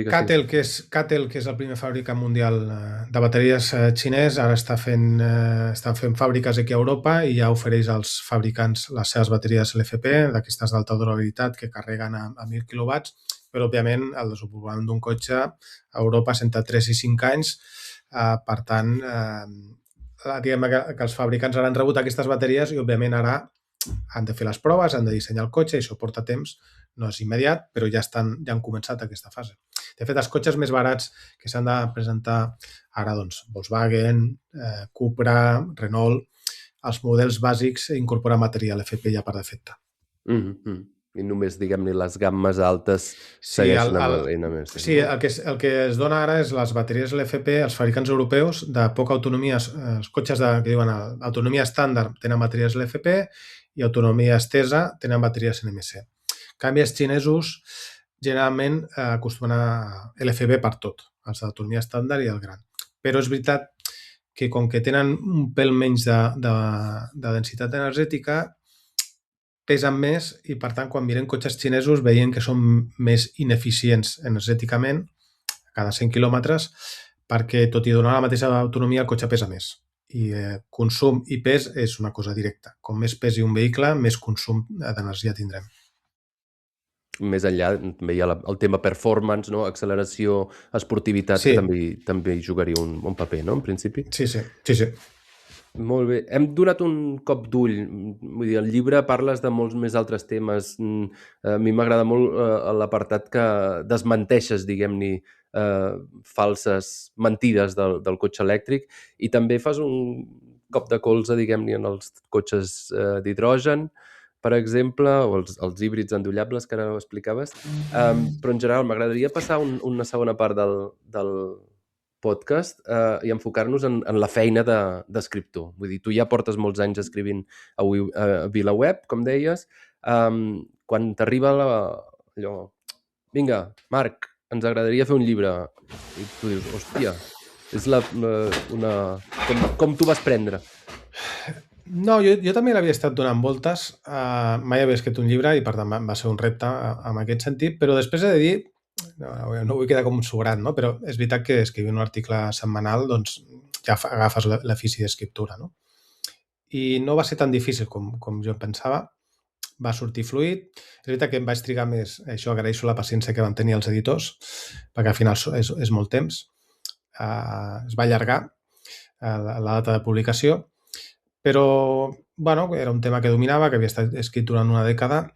D: CATL, que és el primer fabricant mundial de bateries xinès, ara estan fent fàbriques aquí a Europa i ja ofereix als fabricants les seves bateries LFP, d'aquestes d'alta durabilitat que carreguen a 1.000 quilowatts, però, òbviament, el desenvolupament d'un cotxe a Europa és entre 3 i 5 anys, per tant, diguem que els fabricants ara han rebut aquestes bateries i, òbviament, ara han de fer les proves, han de dissenyar el cotxe, i això porta temps, no és immediat, però ja han començat aquesta fase. De fet, els cotxes més barats que s'han de presentar ara, doncs, Volkswagen, Cupra, Renault, els models bàsics incorporen bateria LFP ja per defecte.
C: I només, diguem-ne, les gammes altes segueixen amb NMC.
D: Sí, el que es dona ara és les bateries LFP, els fabricants europeus de poca autonomia, els cotxes que diuen autonomia estàndard tenen bateries LFP i autonomia estesa tenen bateries NMC. En canvi, els xinesos generalment acostumen a LFP per tot, els d'autonomia estàndard i el gran. Però és veritat que com que tenen un pèl menys de densitat energètica, pesen més i, per tant, quan mirem cotxes xinesos veiem que són més ineficients energèticament cada 100 quilòmetres perquè, tot i donar la mateixa autonomia, el cotxe pesa més. I consum i pes és una cosa directa. Com més pesi un vehicle, més consum d'energia tindrem.
C: Més enllà, també hi ha el tema performance, no? Acceleració, esportivitat, que també hi jugaria un paper, no?, en principi.
D: Sí.
C: Molt bé. Hem donat un cop d'ull. Vull dir, al llibre parles de molts més altres temes. A mi m'agrada molt l'apartat que desmenteixes, diguem-ne, falses mentides del cotxe elèctric i també fas un cop de colze, diguem-ne, en els cotxes d'hidrogen, per exemple, o els híbrids endollables que ara ho explicaves. Però en general m'agradaria passar una segona part del podcast i enfocar-nos en la feina d'escriptor. Vull dir, tu ja portes molts anys escrivint a VilaWeb, com deies. Quan t'arriba allò, vinga, Marc, ens agradaria fer un llibre, i tu dius, hòstia, és com t'ho vas prendre?
D: No, jo també l'havia estat donant voltes. Mai havia escrit un llibre i, per tant, va ser un repte en aquest sentit, però després he de dir, no vull quedar com un sobrat, no? Però és veritat que escrivir un article setmanal doncs, ja agafes l'afici d'escriptura, no? I no va ser tan difícil com jo pensava. Va sortir fluid. És veritat que em vaig trigar més. Això agraeixo la paciència que van tenir els editors, perquè al final és molt temps. Es va allargar la data de publicació, però bueno, era un tema que dominava, que havia estat escrit durant una dècada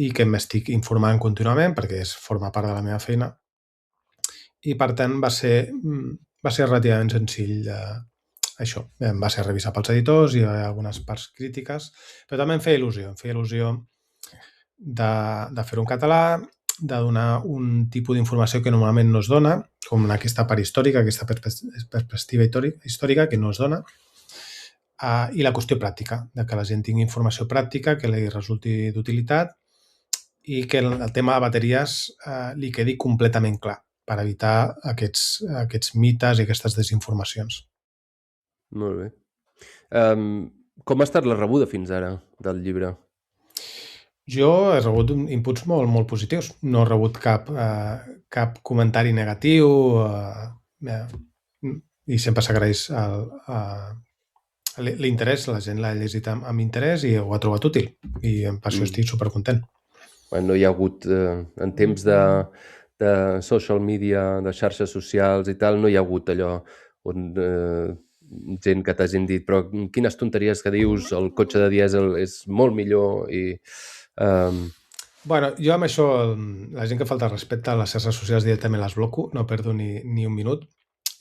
D: i que m'estic informant contínuament perquè forma part de la meva feina. I, per tant, va ser relativament senzill això. Em va ser revisar pels editors, hi ha algunes parts crítiques, però també em feia il·lusió de fer-ho en català, de donar un tipus d'informació que normalment no es dona, com aquesta part històrica, aquesta perspectiva històrica que no es dona, i la qüestió pràctica, de que la gent tingui informació pràctica, que li resulti d'utilitat i que el tema de bateries li quedi completament clar per evitar aquests mites i aquestes desinformacions.
C: Molt bé. Com ha estat la rebuda fins ara del llibre?
D: Jo he rebut inputs molt, molt positius. No he rebut cap comentari negatiu i sempre s'agraeix l'interès. La gent l'ha llegit amb interès i ho ha trobat útil i per això estic supercontent.
C: No hi ha hagut, en temps de social media, de xarxes socials i tal, no hi ha hagut allò on gent que t'hagin dit però quines tonteries que dius, el cotxe de dièsel és molt millor i...
D: Bueno, jo amb això, la gent que falta respecte a les xarxes socials directament les bloco, no perdo ni un minut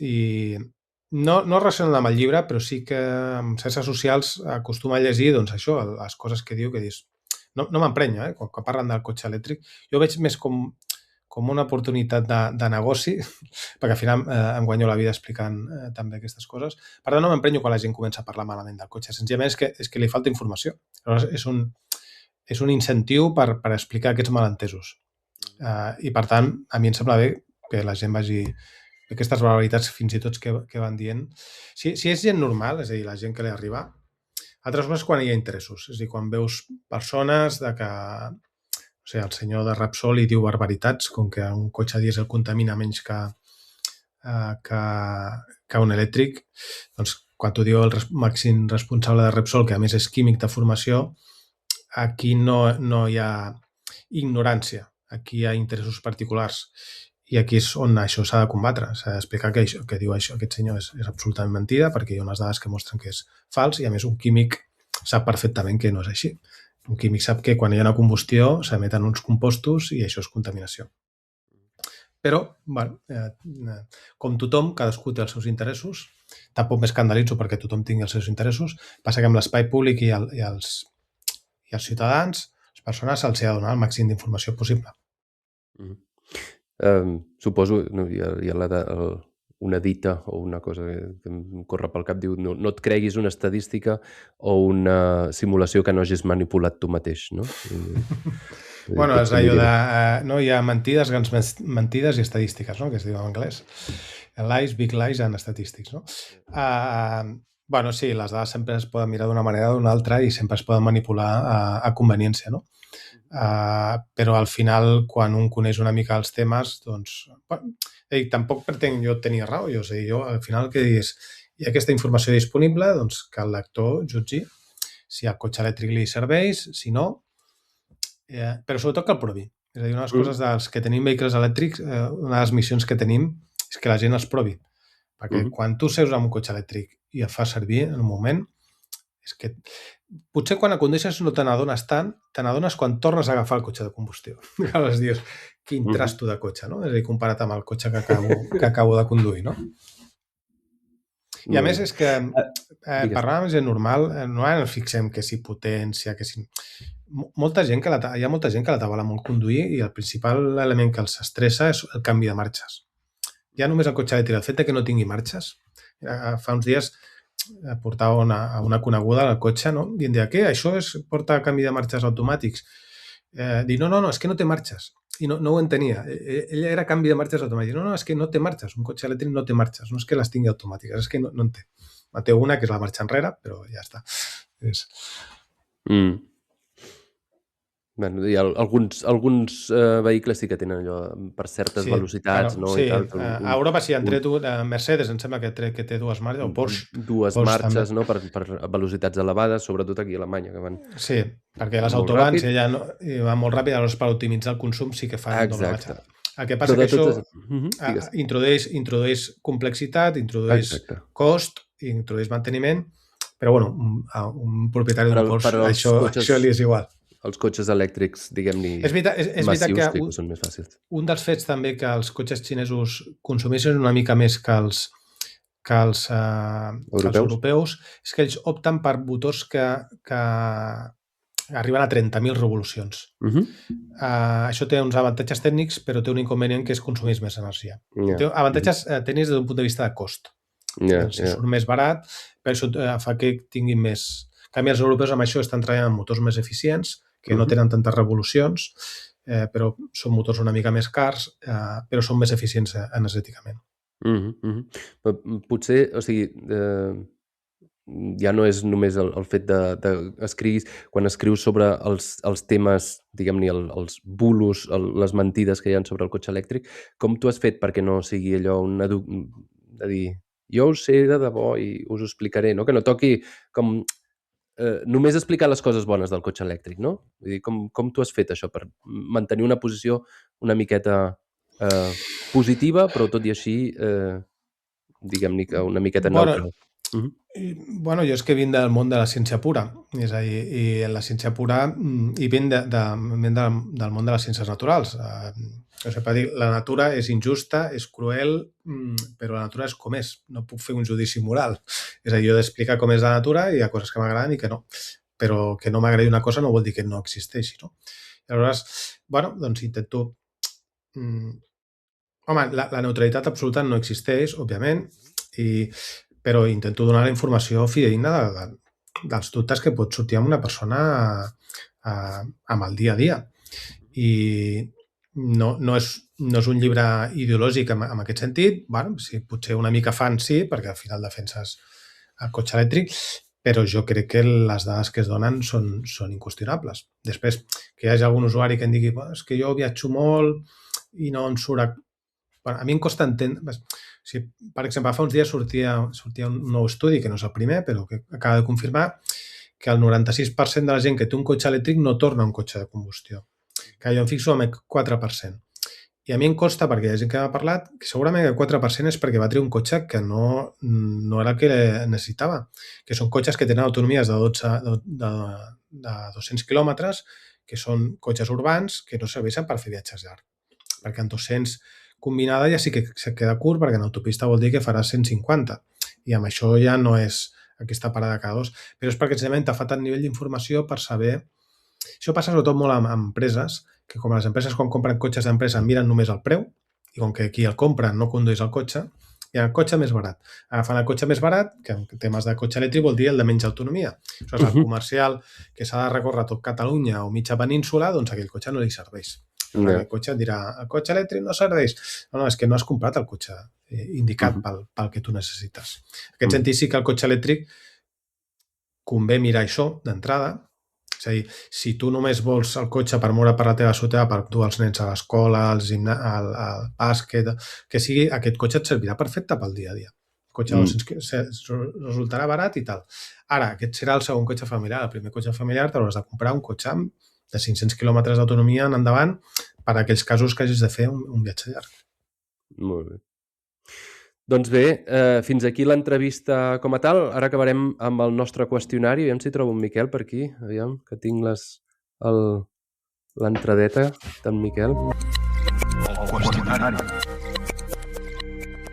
D: i no relacionant amb el llibre, però sí que amb xarxes socials acostuma a llegir doncs això, les coses que diu que dius no m'emprenya, quan parlen del cotxe elèctric. Jo veig més com una oportunitat de negoci, perquè al final em guanyo la vida explicant també aquestes coses. Per tant, no m'emprenyo quan la gent comença a parlar malament del cotxe. Senzillament és que li falta informació. És un incentiu per explicar aquests malentesos. I, per tant, a mi em sembla bé que la gent vagi aquestes barbaritats fins i tot que van dient. Si és gent normal, és a dir, la gent que li arriba, altres coses quan hi ha interessos. És a dir, quan veus persones de que el senyor de Repsol li diu barbaritats, com que un cotxe dièsel contamina menys que un elèctric, doncs quan t'ho diu el màxim responsable de Repsol, que a més és químic de formació, aquí no hi ha ignorància, aquí hi ha interessos particulars i aquí és on això s'ha de combatre, s'ha d'explicar que això que diu aquest senyor és absolutament mentida perquè hi ha unes dades que mostren que és fals i a més un químic sap perfectament que no és així. Un químic sap que quan hi ha una combustió s'emeten uns compostos i això és contaminació. Però, bueno, com tothom, cadascú té els seus interessos, tampoc m'escandalitzo perquè tothom tingui els seus interessos, passa que amb l'espai públic i els ciutadans, les persones se'ls ha de donar el màxim d'informació possible.
C: Suposo, hi ha una dita o una cosa que em corre pel cap, diu no et creguis una estadística o una simulació que no hagis manipulat tu mateix, no?
D: Bueno, és allò de... No, hi ha mentides, grans mentides i estadístiques, no? Que es diu en anglès. Lies, big lies and statistics, no? Bueno, sí, les dades sempre es poden mirar d'una manera o d'una altra i sempre es poden manipular a conveniència, no? Però al final, quan un coneix una mica els temes, doncs... tampoc pretenc jo tenir raó, jo al final el que dic és hi ha aquesta informació disponible, doncs que el lector jutgi si el cotxe elèctric li serveix, si no, però sobretot que el provi. És a dir, una de les coses dels que tenim vehicles elèctrics, una de les missions que tenim és que la gent els provi. Perquè quan tu seus amb un cotxe elèctric i el fas servir en un moment, és que potser quan el condueixes no te n'adones tant, te n'adones quan tornes a agafar el cotxe de combustió. Aleshores dius, quin trasto de cotxe, no? És a dir, comparat amb el cotxe que acabo de conduir, no? I a més és que parlant amb gent normal, no ens fixem que si potència, que si... Hi ha molta gent que l'atabala molt conduir i el principal element que els estressa és el canvi de marxes. Ja només el cotxe elèctric, el fet que no tingui marxes. Fa uns dies portava una coneguda al cotxe, no? I em deia, què? Això porta canvi de marxes automàtics? Dic, no, és que no té marxes. I no ho entenia. Ella era canvi de marxes automàtics. No, és que no té marxes. Un cotxe elèctric no té marxes. No és que les tingui automàtiques, és que no en té. Té una, que és la marxa enrere, però ja està.
C: Bueno, hi ha alguns vehicles sí que tenen allò per certes velocitats, no?
D: Sí, a Europa sí han tret Mercedes, em sembla que té dues marxes, o Porsche.
C: Dues marxes, no? Per velocitats elevades, sobretot aquí a Alemanya, que van...
D: Sí, perquè les autobans ja van molt ràpid, llavors per optimitzar el consum sí que fan doble marxa. El que passa que això introdueix complexitat, introdueix cost, introdueix manteniment, però bueno, a un propietari d'un Porsche això li és igual.
C: Els cotxes elèctrics, diguem-ne, massius, que són més fàcils.
D: Un dels fets també que els cotxes xinesos consumeixen una mica més que els europeus és que ells opten per motors que arriben a 30.000 revolucions. Això té uns avantatges tècnics, però té un inconvenient que és consumeix més energia. Té avantatges tècnics des d'un punt de vista de cost. Surt més barat, però això fa que tinguin més... En canvi, els europeus amb això estan treballant amb motors més eficients, que no tenen tantes revolucions, però són motors una mica més cars, però són més eficients energèticament.
C: Potser, o sigui, ja no és només el fet d'escriure, quan escrius sobre els temes, diguem-ne, els bulos, les mentides que hi ha sobre el cotxe elèctric, com tu has fet perquè no sigui allò de dir, jo ho sé de debò i us ho explicaré, no? Que no toqui com... només explicar les coses bones del cotxe elèctric, no? Vull dir, com tu has fet això per mantenir una posició una miqueta positiva, però tot i així, diguem-ne que una miqueta neutral.
D: Bueno, jo és que vinc del món de la ciència pura, és a dir, i en la ciència pura i vinc del món de les ciències naturals. Per dir, la natura és injusta, és cruel, però la natura és com és. No puc fer un judici moral. És a dir, jo he d'explicar com és la natura i hi ha coses que m'agraden i que no. Però que no m'agradi una cosa no vol dir que no existeixi, no? I aleshores, bueno, doncs intento... Home, la neutralitat absoluta no existeix, òbviament, però intento donar la informació fidedigna dels dubtes que pot sortir amb una persona amb el dia a dia. I no és un llibre ideològic en aquest sentit, bueno, sí, potser una mica fan sí, perquè al final defenses el cotxe elèctric, però jo crec que les dades que es donen són inqüestionables. Després, que hi hagi algun usuari que em digui és que jo viatjo molt i no em surt... A mi em costa entendre... Per exemple, fa uns dies sortia un nou estudi, que no és el primer, però que acaba de confirmar que el 96% de la gent que té un cotxe elèctric no torna a un cotxe de combustió. Que jo em fixo amb el 4%. I a mi em costa, perquè hi ha gent que m'ha parlat, que segurament el 4% és perquè va treure un cotxe que no era el que necessitava. Que són cotxes que tenen autonomies de 200 quilòmetres, que són cotxes urbans que no serveixen per fer viatges llargs. Perquè en 200 combinada ja sí que se queda curt, perquè en autopista vol dir que farà 150. I amb això ja no és aquesta parada cada dos. Però és perquè senzillament t'ha fet el nivell d'informació per saber... Això passa sobretot molt amb empreses, que com les empreses quan compren cotxes d'empresa miren només el preu, i com que qui el compra no condueix el cotxe, hi ha el cotxe més barat. Agafant el cotxe més barat, que en temes de cotxe elèctric vol dir el de menys autonomia. Això és el comercial que s'ha de recórrer tot Catalunya o mitja península, doncs aquell cotxe no li serveix. El cotxe et dirà, el cotxe elèctric no serveix. No, és que no has comprat el cotxe indicat pel que tu necessites. En aquest sentit sí que el cotxe elèctric convé mirar això d'entrada. És a dir, si tu només vols el cotxe per moure per la teva ciutat, per dur els nens a l'escola, al bàsquet, que sigui, aquest cotxe et servirà perfecte pel dia a dia. El cotxe resultarà barat i tal. Ara, aquest serà el segon cotxe familiar. El primer cotxe familiar t'hauràs de comprar un cotxe de 500 quilòmetres d'autonomia en endavant per a aquells casos que hagis de fer un viatge llarg.
C: Molt bé. Doncs bé, fins aquí l'entrevista com a tal. Ara acabarem amb el nostre qüestionari. Aviam si trobo en Miquel per aquí. Aviam, que tinc l'entradeta d'en Miquel.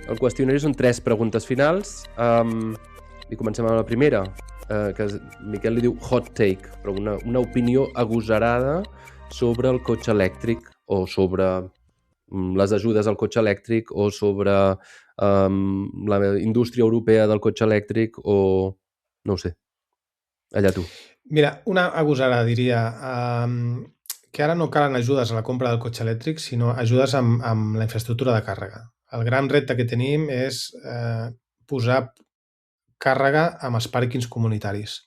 C: El qüestionari són 3 preguntes finals. I comencem amb la primera, que Miquel li diu hot take, però una opinió agosarada sobre el cotxe elèctric o sobre les ajudes al cotxe elèctric o sobre la indústria europea del cotxe elèctric o... no ho sé. Allà tu.
D: Mira, una agosarada diria que ara no calen ajudes a la compra del cotxe elèctric, sinó ajudes amb la infraestructura de càrrega. El gran repte que tenim és posar càrrega amb els pàrquings comunitaris.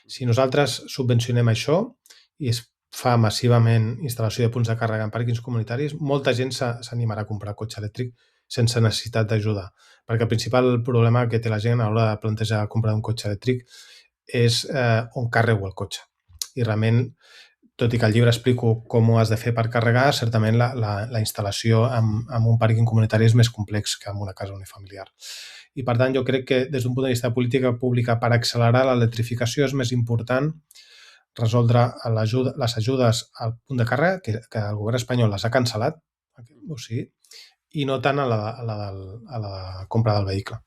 D: Si nosaltres subvencionem això i es fa massivament instal·lació de punts de càrrega en pàrquings comunitaris, molta gent s'animarà a comprar cotxe elèctric sense necessitat d'ajuda. Perquè el principal problema que té la gent a l'hora de plantejar la compra d'un cotxe elèctric és on carrego el cotxe. I realment, tot i que al llibre explico com ho has de fer per carregar, certament la instal·lació en un pàrquing comunitari és més complex que en una casa unifamiliar. I per tant, jo crec que des d'un punt de vista de política pública per accelerar l'electrificació és més important resoldre les ajudes al punt de càrrega, que el govern espanyol les ha cancel·lat, o sigui, i no tant a la compra del vehicle.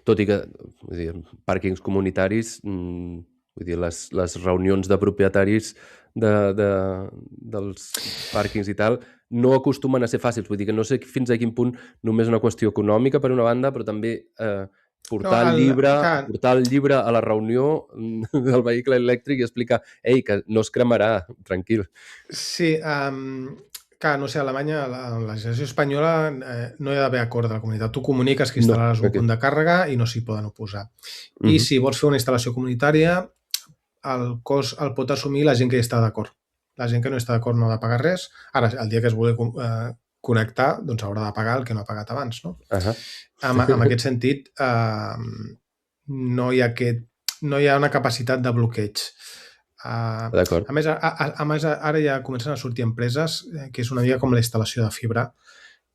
C: Tot i que, vull dir, pàrquings comunitaris, vull dir, les reunions de propietaris dels pàrquings i tal no acostumen a ser fàcils. Vull dir que no sé fins a quin punt només una qüestió econòmica per una banda, però també portar el llibre a la reunió del vehicle elèctric i explicar que no es cremarà, tranquil.
D: Sí, clar, no sé, a Alemanya, la legislació espanyola no hi ha d'haver acord de la comunitat. Tu comuniques que instal·laràs un punt de càrrega i no s'hi poden oposar. I si vols fer una instal·lació comunitària, el cost el pot assumir la gent que hi està d'acord. La gent que no està d'acord no ha de pagar res. Ara, el dia que es vulgui connectar, doncs haurà de pagar el que no ha pagat abans, no? En aquest sentit, no hi ha una capacitat de bloqueig. A més, ara ja comencen a sortir empreses que és una mica com la instal·lació de fibra,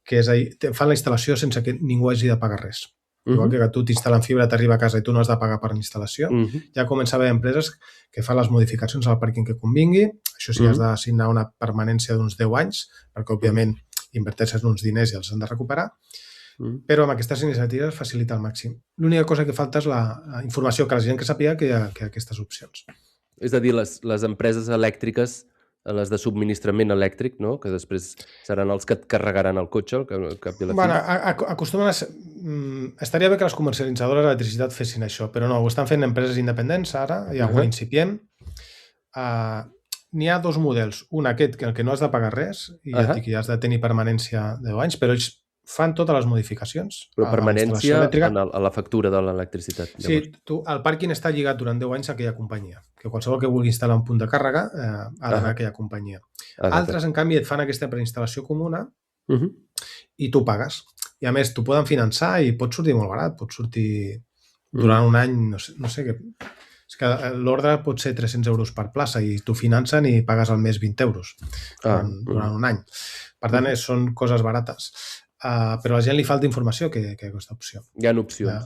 D: que és a dir, fan la instal·lació sense que ningú hagi de pagar res. Igual que tu t'instal·len fibra, t'arriba a casa i tu no has de pagar per l'instal·lació. Ja comença a haver empreses que fan les modificacions al pàrquing que convingui. Això sí, has d'assignar una permanència d'uns 10 anys, perquè, òbviament, inverteixes uns diners i els han de recuperar. Però amb aquestes iniciatives facilita al màxim. L'única cosa que falta és la informació, que la gent que sàpiga que hi ha aquestes opcions.
C: És a dir, les empreses elèctriques, les de subministrament elèctric, no? Que després seran els que et carregaran el cotxe al cap de la fi.
D: Bueno, acostumen a ser... Estaria bé que les comercialitzadores d'electricitat fessin això, però no, ho estan fent empreses independents ara, hi ha algun incipient. N'hi ha 2 models. Un, aquest, que el que no has de pagar res, i ja et dic que has de tenir permanència de 10 anys, però ells fan totes les modificacions.
C: Però permanència a la factura de l'electricitat.
D: Sí, el pàrquing està lligat durant 10 anys a aquella companyia, que qualsevol que vulgui instal·lar un punt de càrrega ha d'anar a aquella companyia. Altres, en canvi, et fan aquesta preinstal·lació comuna i tu pagues. I a més, t'ho poden finançar i pot sortir molt barat, pot sortir durant un any, no sé què... És que l'ordre pot ser 300 euros per plaça i t'ho financen i pagues al mes 20 euros durant un any. Per tant, són coses barates. Però a la gent li falta informació que aquesta opció.
C: Hi ha opcions.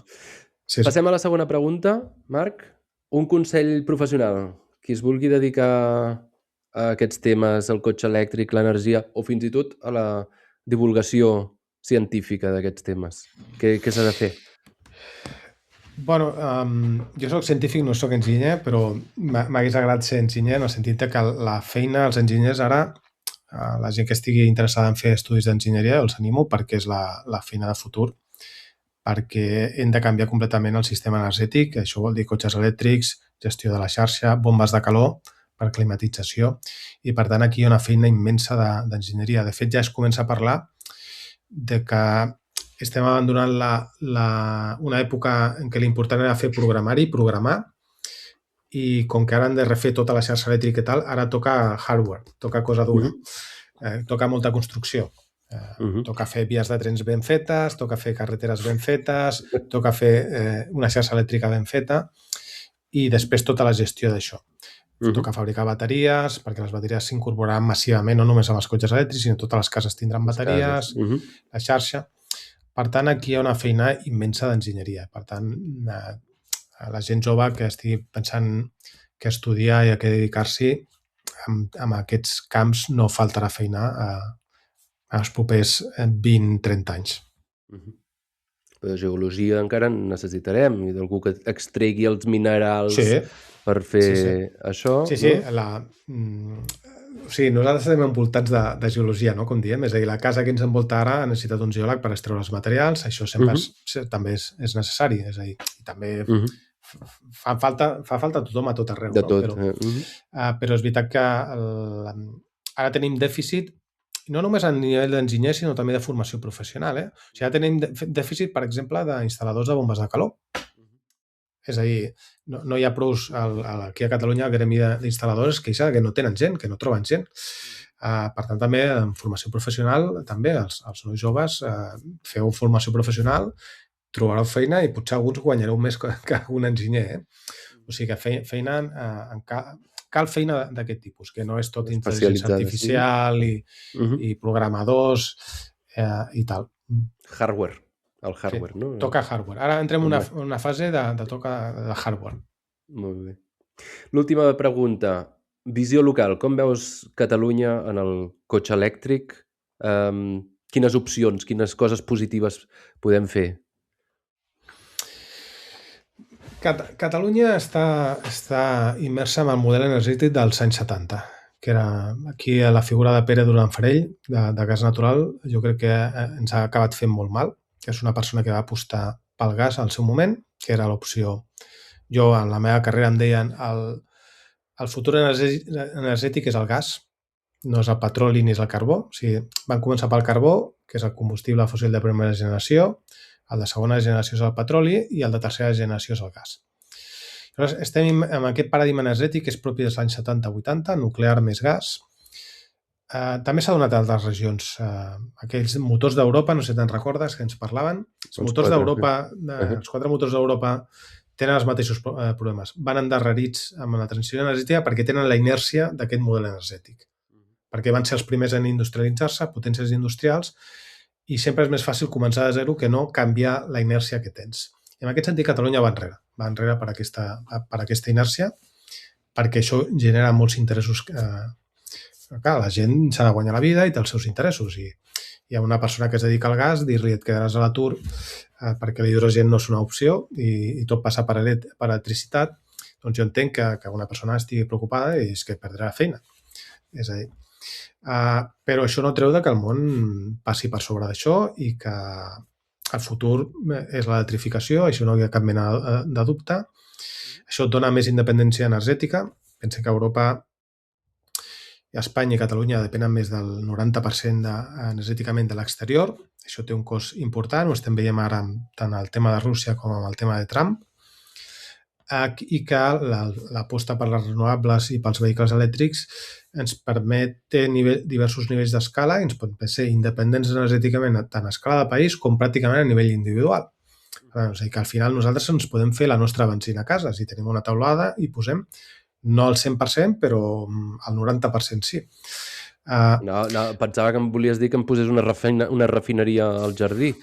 C: Passem a la segona pregunta, Marc. Un consell professional. Qui es vulgui dedicar a aquests temes, al cotxe elèctric, l'energia, o fins i tot a la divulgació científica d'aquests temes. Què s'ha de fer?
D: Bueno, jo soc científic, no soc enginyer, però m'hagués agradat ser enginyer en el sentit que la feina dels enginyers ara, la gent que estigui interessada en fer estudis d'enginyeria, els animo perquè és la feina de futur, perquè hem de canviar completament el sistema energètic, això vol dir cotxes elèctrics, gestió de la xarxa, bombes de calor per climatització, i per tant aquí hi ha una feina immensa d'enginyeria. De fet, ja es comença a parlar de que estem abandonant una època en què l'important era fer programari, programar, i com que ara han de refer tota la xarxa elèctrica i tal, ara toca hardware, toca cosa dura, toca molta construcció. Toca fer vies de trens ben fetes, toca fer carreteres ben fetes, toca fer una xarxa elèctrica ben feta i després tota la gestió d'això. Toca fabricar bateries, perquè les bateries s'incorporaran massivament, no només amb els cotxes elèctrics, sinó totes les cases tindran bateries, la xarxa. Per tant, aquí hi ha una feina immensa d'enginyeria. Per tant, a la gent jove que estigui pensant que estudiar i a què dedicar-s'hi, amb aquests camps no faltarà feina als propers 20-30 anys.
C: De geologia encara en necessitarem, i d'algú que extregui els minerals
D: Sí.
C: per fer això.
D: Sí.
C: No?
D: O sigui, nosaltres estem envoltats de geologia, no? Com diem, és a dir, la casa que ens envolta ara ha necessitat un geòleg per extreure els materials, això sempre també és necessari, és a dir, i també fa falta tothom a tot arreu.
C: De
D: no?
C: tot.
D: Però és veritat que ara tenim dèficit, no només a nivell d'enginyer, sinó també de formació professional. O sigui, ara tenim dèficit, per exemple, d'instal·ladors de bombes de calor. És a dir, no hi ha prous aquí a Catalunya, el gremi d'instal·ladors es queixa que no tenen gent, que no troben gent. Per tant, també en formació professional, també els nois joves, feu formació professional, trobareu feina i potser alguns guanyareu més que un enginyer. O sigui que cal feina d'aquest tipus, que no és tot intel·ligència artificial i programadors i tal.
C: Hardware. El hardware, no?
D: Toca hardware. Ara entrem en una fase de toca de hardware.
C: Molt bé. L'última pregunta. Visió local. Com veus Catalunya en el cotxe elèctric? Quines opcions, quines coses positives podem fer?
D: Catalunya està immersa en el model energètic dels anys 70, que era aquí la figura de Pere Duran Farell, de gas natural, jo crec que ens ha acabat fent molt mal, que és una persona que va apostar pel gas al seu moment, que era l'opció. Jo, en la meva carrera, em deien el futur energètic és el gas, no és el petroli ni és el carbó. O sigui, van començar pel carbó, que és el combustible fòssil de primera generació, el de segona generació és el petroli i el de tercera generació és el gas. Llavors, estem en aquest paradigma energètic que és propi dels anys 70-80, nuclear més gas. També s'ha donat a altres regions. Aquells motors d'Europa, no sé si te'n recordes, que ens parlaven. Els 4 motors d'Europa tenen els mateixos problemes. Van endarrerits amb la transició energètica perquè tenen la inèrcia d'aquest model energètic. Perquè van ser els primers en industrialitzar-se, potències industrials, i sempre és més fàcil començar de zero que no canviar la inèrcia que tens. I en aquest sentit Catalunya va enrere per aquesta inèrcia, perquè això genera molts interessos. Clar, la gent s'ha de guanyar la vida i té els seus interessos, i hi ha una persona que es dedica al gas, dir-li et quedaràs a l'atur perquè l'hidrogen no és una opció i tot passa per electricitat, doncs jo entenc que una persona estigui preocupada i és que perdrà la feina. És a dir, però això no treu que el món passi per sobre d'això i que el futur és l'electrificació, això no hi ha cap mena de dubte. Això et dona més independència energètica. Pensa que Europa, Espanya i Catalunya depenen més del 90% energèticament de l'exterior. Això té un cost important, ho estem veient ara tant el tema de Rússia com amb el tema de Trump. I que l'aposta per les renovables i pels vehicles elèctrics ens permet diversos nivells d'escala i ens pot ser independents energèticament tant a escala de país com pràcticament a nivell individual. O sigui que al final nosaltres ens podem fer la nostra benzina a casa. Si tenim una taulada i posem no al 100%, però al 90% sí.
C: No, pensava que em volies dir que em posés una refineria al jardí.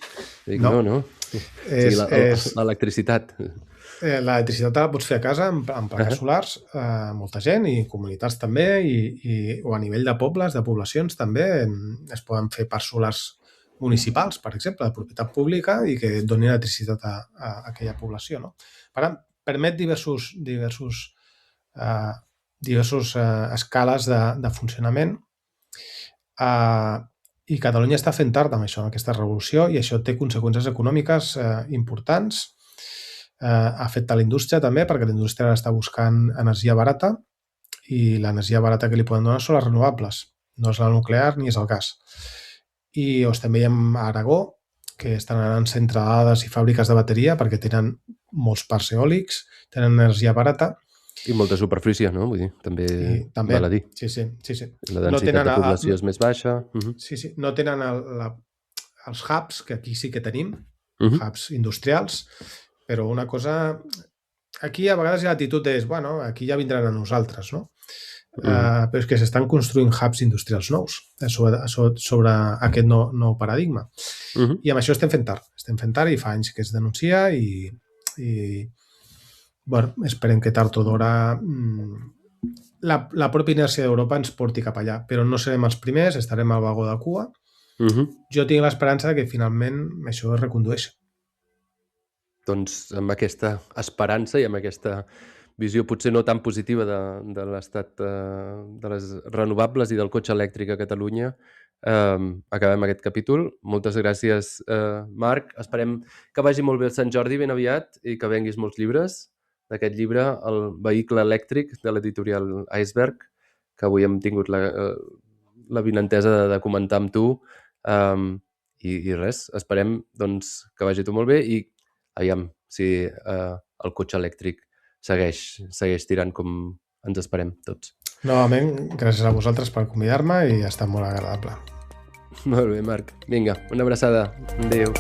C: Dic, no. L'electricitat.
D: L'electricitat la pots fer a casa amb plaques solars, molta gent i comunitats també, o a nivell de pobles, de poblacions també, es poden fer parcs solars municipals, per exemple, de propietat pública i que donin electricitat a aquella població. No? Per tant, permet diversos escales de funcionament i Catalunya està fent tard amb això, amb aquesta revolució, i això té conseqüències econòmiques importants. Afecta la indústria també, perquè la indústria ara està buscant energia barata i l'energia barata que li poden donar són les renovables, no és la nuclear ni és el gas. I ho estem veient a Aragó, que estan anant centralades i fàbriques de bateria perquè tenen molts parcs eòlics, tenen energia barata.
C: I molta superfície, no? Vull dir, també val a dir.
D: Sí.
C: La densitat de població és més baixa.
D: Sí. No tenen els hubs, que aquí sí que tenim, hubs industrials, però una cosa... Aquí a vegades l'actitud és, bueno, aquí ja vindran a nosaltres, no? Però és que s'estan construint hubs industrials nous sobre aquest nou paradigma. I amb això estem fent tard i fa anys que es denuncia i bueno, esperem que tard o d'hora la pròpia inèrcia d'Europa ens porti cap allà, però no serem els primers, estarem al vagó de cua. Jo tinc l'esperança que finalment això es recondueix.
C: Doncs amb aquesta esperança i amb aquesta visió potser no tan positiva de l'estat de les renovables i del cotxe elèctric a Catalunya, acabem aquest capítol. Moltes gràcies, Marc. Esperem que vagi molt bé el Sant Jordi ben aviat i que venguis molts llibres. D'aquest llibre, El vehicle elèctric, de l'editorial Iceberg, que avui hem tingut la vinentesa de comentar amb tu. I res, esperem doncs, que vagi tot molt bé i aviam si el cotxe elèctric segueix tirant com ens esperem tots.
D: Novament, gràcies a vosaltres per convidar-me i ha estat molt agradable.
C: Molt bé, Marc. Vinga, una abraçada. Adéu.